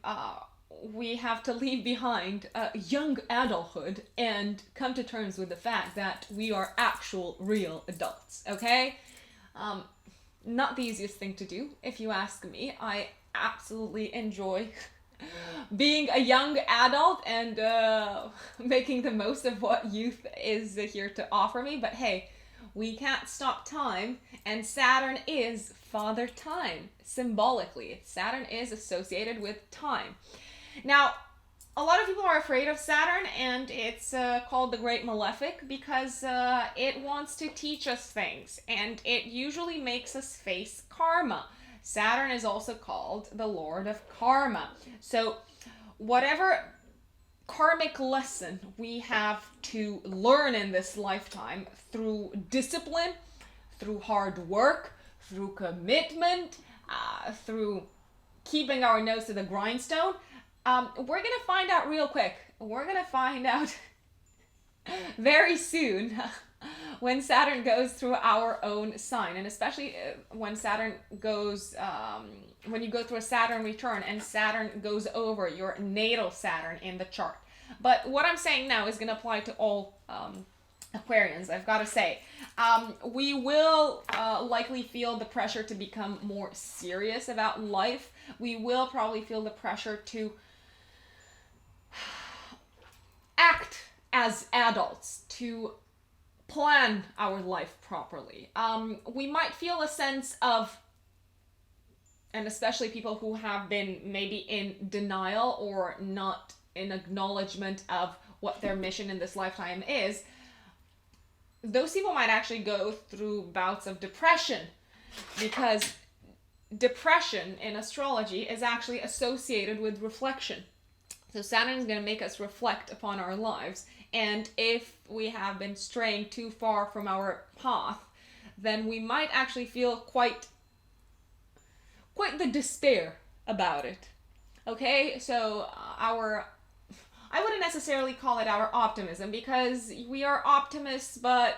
we have to leave behind young adulthood and come to terms with the fact that we are actual real adults, okay? Not the easiest thing to do, if you ask me. I absolutely enjoy being a young adult and making the most of what youth is here to offer me. But hey, we can't stop time, and Saturn is father time, symbolically. Saturn is associated with time. Now, a lot of people are afraid of Saturn, and it's called the Great Malefic because it wants to teach us things, and it usually makes us face karma. Saturn is also called the Lord of Karma. So whatever karmic lesson we have to learn in this lifetime through discipline, through hard work, through commitment, through keeping our nose to the grindstone, we're going to find out real quick. We're going to find out very soon when Saturn goes through our own sign, and especially when Saturn goes, when you go through a Saturn return and Saturn goes over your natal Saturn in the chart. But what I'm saying now is going to apply to all Aquarians, I've got to say. We will likely feel the pressure to become more serious about life. We will probably feel the pressure to act as adults, to plan our life properly. We might feel a sense of, and especially people who have been maybe in denial or not in acknowledgement of what their mission in this lifetime is, those people might actually go through bouts of depression, because depression in astrology is actually associated with reflection. So Saturn is going to make us reflect upon our lives, and if we have been straying too far from our path, then we might actually feel quite the despair about it. Okay, so I wouldn't necessarily call it our optimism, because we are optimists, but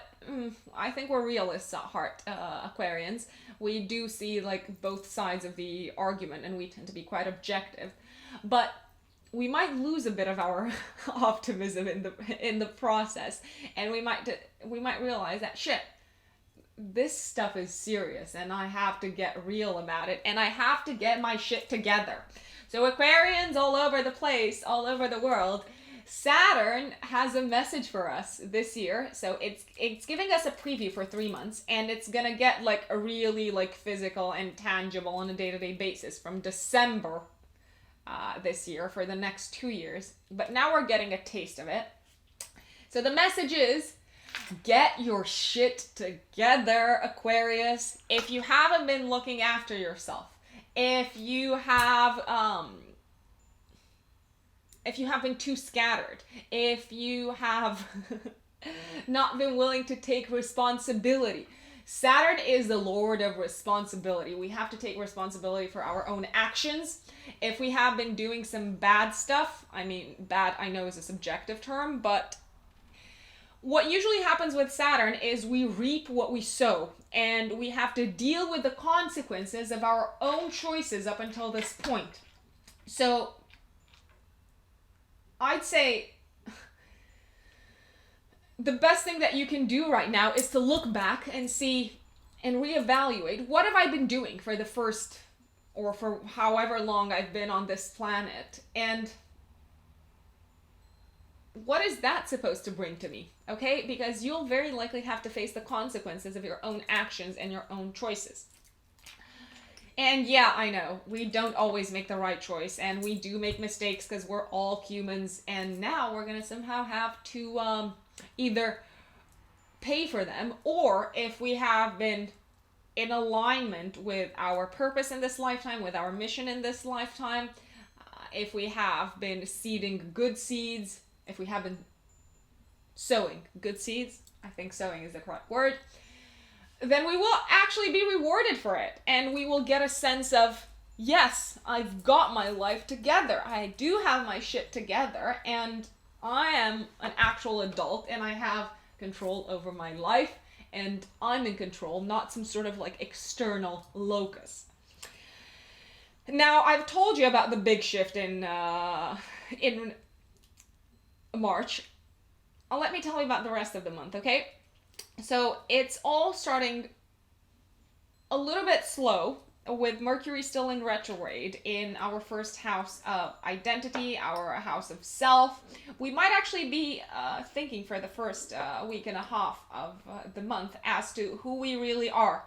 I think we're realists at heart, Aquarians. We do see like both sides of the argument, and we tend to be quite objective. But we might lose a bit of our optimism in the process, and we might realize that shit, this stuff is serious, and I have to get real about it, and I have to get my shit together. So Aquarians all over the place, all over the world, Saturn has a message for us this year. So it's giving us a preview for 3 months, and it's gonna get like a really like physical and tangible on a day-to-day basis from December this year for the next 2 years. But now we're getting a taste of it. So the message is, get your shit together, Aquarius. If you haven't been looking after yourself, if you have been too scattered, if you have not been willing to take responsibility. Saturn is the Lord of responsibility. We have to take responsibility for our own actions. If we have been doing some bad stuff, I mean, bad I know is a subjective term, but what usually happens with Saturn is we reap what we sow, and we have to deal with the consequences of our own choices up until this point. So I'd say the best thing that you can do right now is to look back and see and reevaluate, what have I been doing for the first, or for however long I've been on this planet, and what is that supposed to bring to me? Okay, because you'll very likely have to face the consequences of your own actions and your own choices. And yeah, I know, we don't always make the right choice, and we do make mistakes because we're all humans, and now we're going to somehow have to either pay for them, or if we have been in alignment with our purpose in this lifetime, with our mission in this lifetime, if we have been seeding good seeds, if we have been sowing good seeds, I think sowing is the correct word, then we will actually be rewarded for it. And we will get a sense of, yes, I've got my life together. I do have my shit together, and I am an actual adult, and I have control over my life, and I'm in control, not some sort of like external locus. Now, I've told you about the big shift in March. Let me tell you about the rest of the month, okay? So it's all starting a little bit slow, with Mercury still in retrograde in our first house of identity, our house of self. We might actually be thinking for the first week and a half of the month as to who we really are.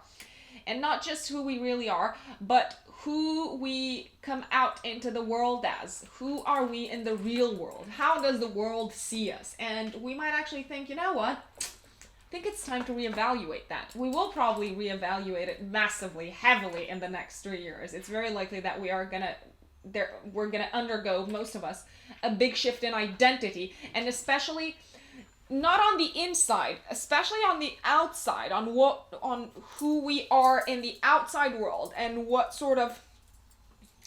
And not just who we really are, but who we come out into the world as. Who are we in the real world? How does the world see us? And we might actually think, you know what? I think it's time to reevaluate that. We will probably reevaluate it massively, heavily in the next 3 years. It's very likely that we're gonna undergo, most of us, a big shift in identity, and especially not on the inside, especially on the outside, on who we are in the outside world, and what sort of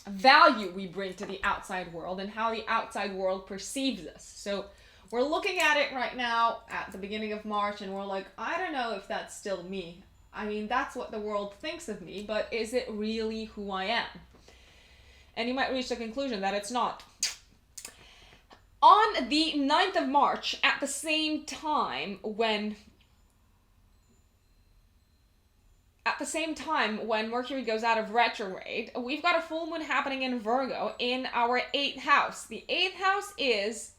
value we bring to the outside world, and how the outside world perceives us. So we're looking at it right now at the beginning of March, and we're like, I don't know if that's still me. I mean, that's what the world thinks of me, but is it really who I am? And you might reach the conclusion that it's not. On the 9th of March, at the same time when Mercury goes out of retrograde, we've got a full moon happening in Virgo in our 8th house. The 8th house is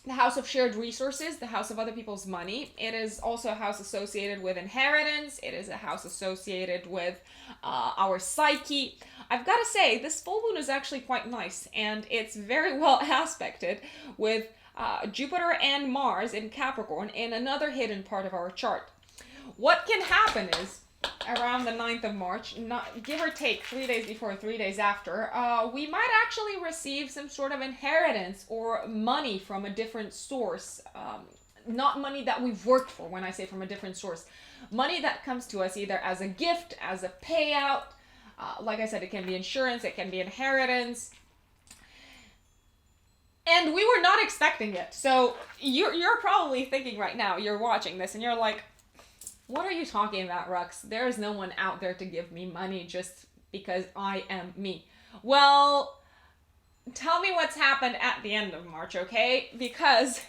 the house of shared resources, the house of other people's money. It is also a house associated with inheritance. It is a house associated with our psyche. I've got to say, this full moon is actually quite nice, and it's very well aspected with Jupiter and Mars in Capricorn in another hidden part of our chart. What can happen is, around the 9th of March, give or take 3 days before, 3 days after, we might actually receive some sort of inheritance or money from a different source. Not money that we've worked for, when I say from a different source. Money that comes to us either as a gift, as a payout. Like I said, it can be insurance, it can be inheritance. And we were not expecting it. So you're probably thinking right now, you're watching this and you're like, what are you talking about, Rux? There is no one out there to give me money just because I am me. Well, tell me what's happened at the end of March, okay? Because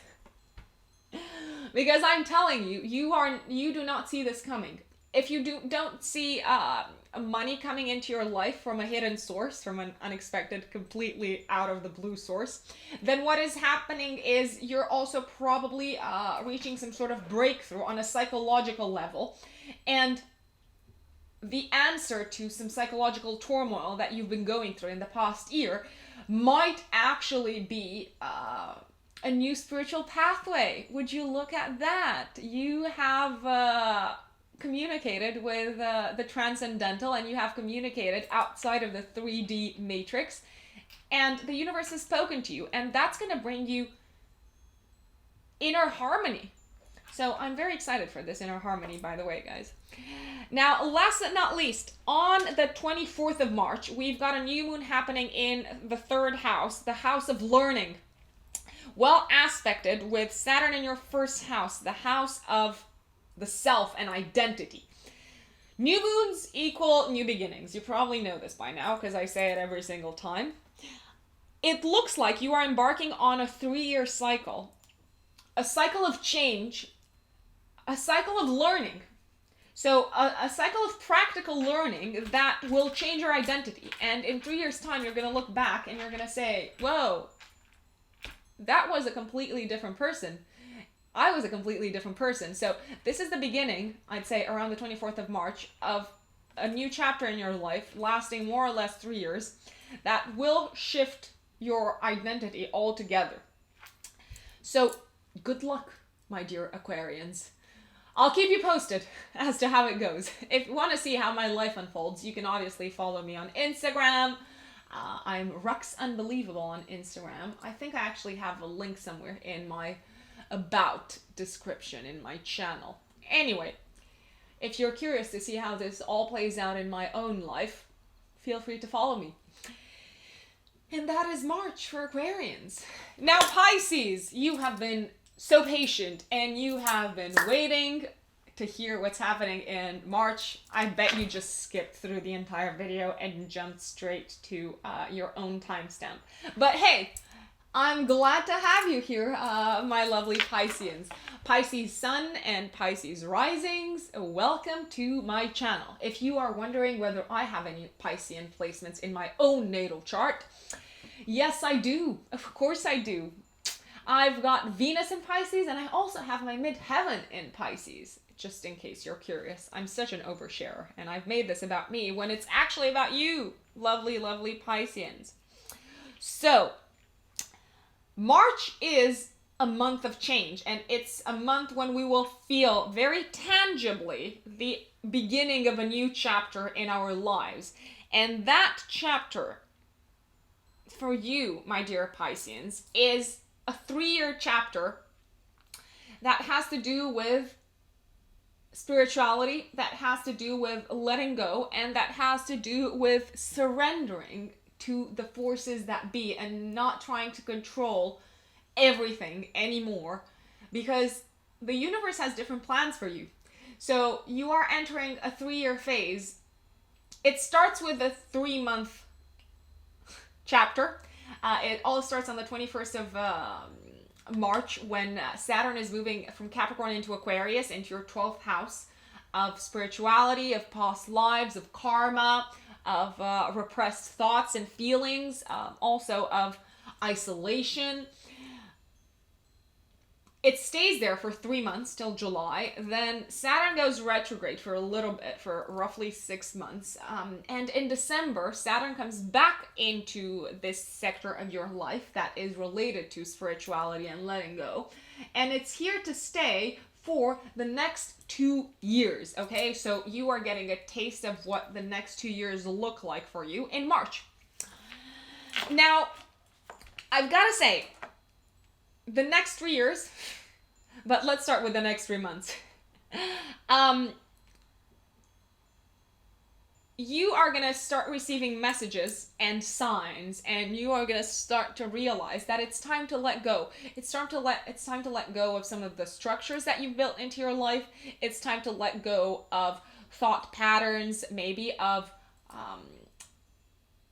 I'm telling you, you do not see this coming. If you don't see money coming into your life from a hidden source, from an unexpected, completely out of the blue source, then what is happening is you're also probably reaching some sort of breakthrough on a psychological level. And the answer to some psychological turmoil that you've been going through in the past year might actually be a new spiritual pathway. Would you look at that? You have communicated with the transcendental, and you have communicated outside of the 3D matrix, and the universe has spoken to you, and that's going to bring you inner harmony. So I'm very excited for this inner harmony, by the way, guys. Now, last but not least, on the 24th of March, we've got a new moon happening in the 3rd house, the house of learning. Well aspected with Saturn in your 1st house, the house of the self and identity. New moons equal new beginnings. You probably know this by now because I say it every single time. It looks like you are embarking on a 3-year cycle. A cycle of change. A cycle of learning. So a cycle of practical learning that will change your identity. And in 3 years' time, you're going to look back and you're going to say, whoa, that was a completely different person. I was a completely different person. So this is the beginning, I'd say around the 24th of March, of a new chapter in your life lasting more or less 3 years that will shift your identity altogether. So good luck, my dear Aquarians. I'll keep you posted as to how it goes. If you want to see how my life unfolds, you can obviously follow me on Instagram. I'm Rux Unbelievable on Instagram. I think I actually have a link somewhere in my about description in my channel. Anyway, if you're curious to see how this all plays out in my own life, feel free to follow me. And that is March for Aquarians. Now, Pisces, you have been so patient and you have been waiting to hear what's happening in March. I bet you just skipped through the entire video and jumped straight to your own timestamp. But hey, I'm glad to have you here, my lovely Pisceans. Pisces Sun and Pisces Risings, welcome to my channel. If you are wondering whether I have any Piscean placements in my own natal chart, yes, I do. Of course I do. I've got Venus in Pisces, and I also have my midheaven in Pisces, just in case you're curious. I'm such an oversharer, and I've made this about me when it's actually about you, lovely, lovely Pisceans. So, March is a month of change, and it's a month when we will feel very tangibly the beginning of a new chapter in our lives. And that chapter, for you, my dear Pisceans, is a 3-year chapter that has to do with spirituality, that has to do with letting go, and that has to do with surrendering to the forces that be and not trying to control everything anymore, because the universe has different plans for you. So you are entering a 3-year phase. It starts with a 3-month chapter. It all starts on the 21st of March, when Saturn is moving from Capricorn into Aquarius, into your 12th house of spirituality, of past lives, of karma, of repressed thoughts and feelings, also of isolation. It stays there for 3 months till July. Then Saturn goes retrograde for a little bit, for roughly 6 months. And in December, Saturn comes back into this sector of your life that is related to spirituality and letting go. And it's here to stay for the next 2 years, okay? So you are getting a taste of what the next 2 years look like for you in March. Now, I've got to say, the next 3 years, but let's start with the next 3 months. You are going to start receiving messages and signs, and you are going to start to realize that it's time to let go. It's time to let go of some of the structures that you've built into your life. It's time to let go of thought patterns, maybe of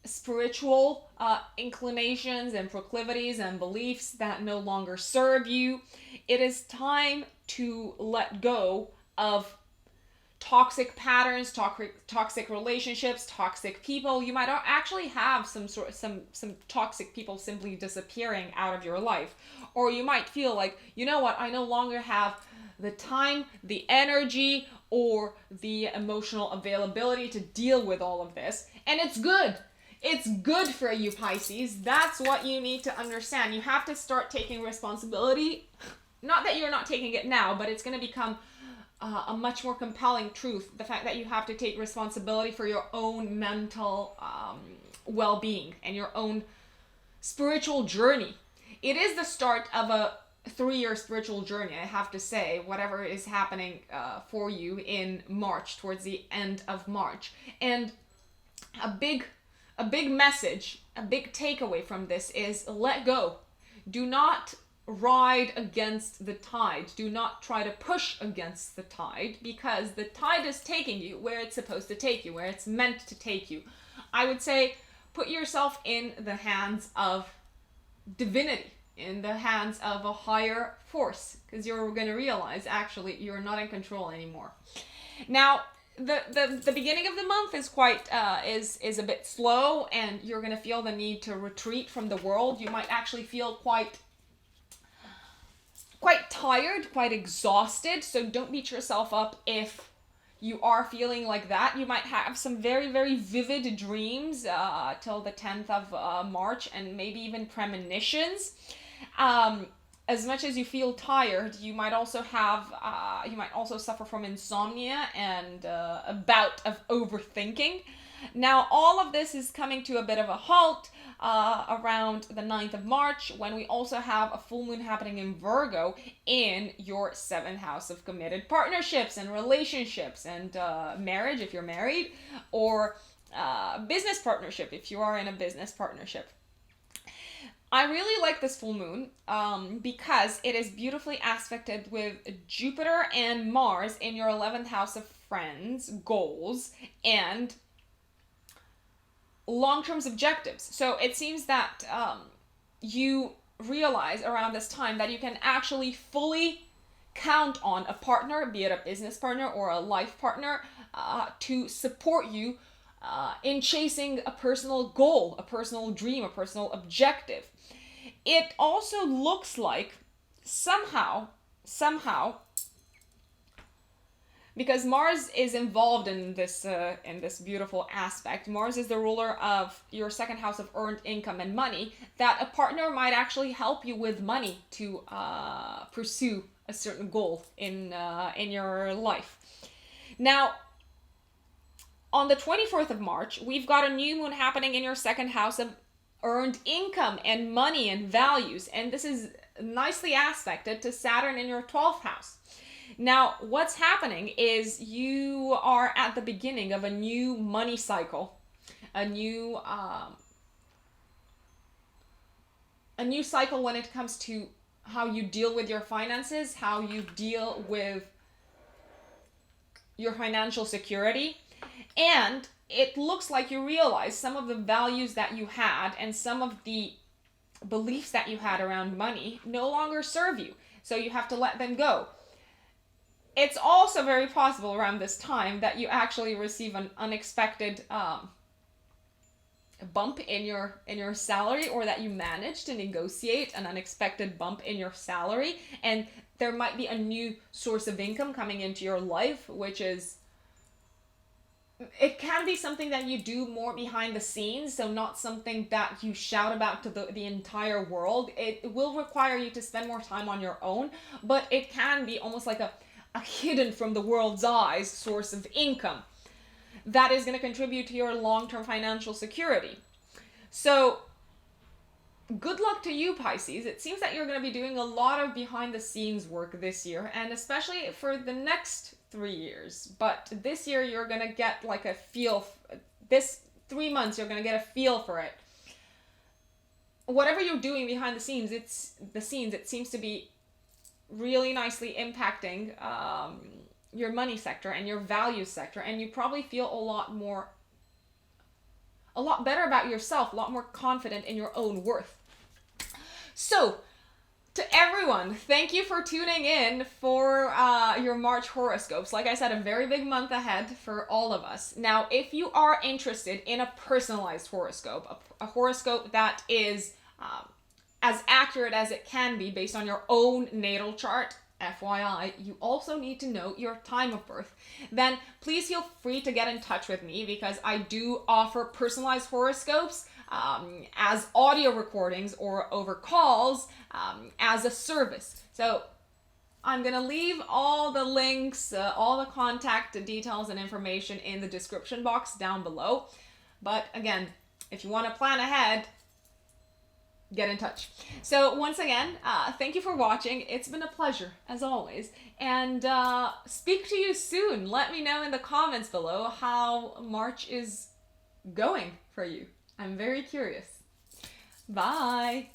spiritual inclinations and proclivities and beliefs that no longer serve you. It is time to let go of toxic patterns, toxic relationships, toxic people. You might actually have some toxic people simply disappearing out of your life, or you might feel like, you know what, I no longer have the time, the energy, or the emotional availability to deal with all of this, and it's good. It's good for you, Pisces. That's what you need to understand. You have to start taking responsibility. Not that you're not taking it now, but it's going to become a much more compelling truth. The fact that you have to take responsibility for your own mental well-being and your own spiritual journey. It is the start of a 3-year spiritual journey, I have to say, whatever is happening for you in March, towards the end of March. And a big message, a big takeaway from this is let go. Do not ride against the tide. Do not try to push against the tide, because the tide is taking you where it's supposed to take you, where it's meant to take you. I would say put yourself in the hands of divinity, in the hands of a higher force, because you're going to realize actually you're not in control anymore. Now, the beginning of the month is quite is a bit slow, and you're going to feel the need to retreat from the world. You might actually feel quite tired, quite exhausted, so don't beat yourself up if you are feeling like that. You might have some very, very vivid dreams till the 10th of March, and maybe even premonitions. As much as you feel tired, you might also suffer from insomnia and a bout of overthinking. Now, all of this is coming to a bit of a halt around the 9th of March, when we also have a full moon happening in Virgo in your 7th house of committed partnerships and relationships and marriage if you're married, or business partnership if you are in a business partnership. I really like this full moon because it is beautifully aspected with Jupiter and Mars in your 11th house of friends, goals, and long-term objectives. So it seems that you realize around this time that you can actually fully count on a partner, be it a business partner or a life partner, to support you in chasing a personal goal, a personal dream, a personal objective. It also looks like somehow, because Mars is involved in this beautiful aspect. Mars is the ruler of your 2nd house of earned income and money, that a partner might actually help you with money to pursue a certain goal in your life. Now, on the 24th of March, we've got a new moon happening in your 2nd house of earned income and money and values, and this is nicely aspected to Saturn in your 12th house. Now, what's happening is you are at the beginning of a new money cycle, a new cycle when it comes to how you deal with your finances, how you deal with your financial security. And it looks like you realize some of the values that you had and some of the beliefs that you had around money no longer serve you. So you have to let them go. It's also very possible around this time that you actually receive an unexpected bump in your salary, or that you manage to negotiate an unexpected bump in your salary, and there might be a new source of income coming into your life, which is, it can be something that you do more behind the scenes, so not something that you shout about to the entire world. It will require you to spend more time on your own, but it can be almost like a hidden from the world's eyes source of income that is going to contribute to your long-term financial security. So good luck to you, Pisces. It seems that you're going to be doing a lot of behind-the-scenes work this year, and especially for the next 3 years. But this year you're going to get like a feel, this 3 months you're going to get a feel for it. Whatever you're doing behind the scenes, it seems to be really nicely impacting your money sector and your value sector, and you probably feel a lot better about yourself, a lot more confident in your own worth. So, to everyone, thank you for tuning in for your March horoscopes. Like I said, a very big month ahead for all of us. Now, if you are interested in a personalized horoscope, a horoscope that is as accurate as it can be based on your own natal chart, FYI, you also need to know your time of birth, then please feel free to get in touch with me, because I do offer personalized horoscopes as audio recordings or over calls as a service. So I'm going to leave all the links, all the contact details and information in the description box down below. But again, if you want to plan ahead, get in touch. So once again, thank you for watching. It's been a pleasure, as always. And speak to you soon. Let me know in the comments below how March is going for you. I'm very curious. Bye!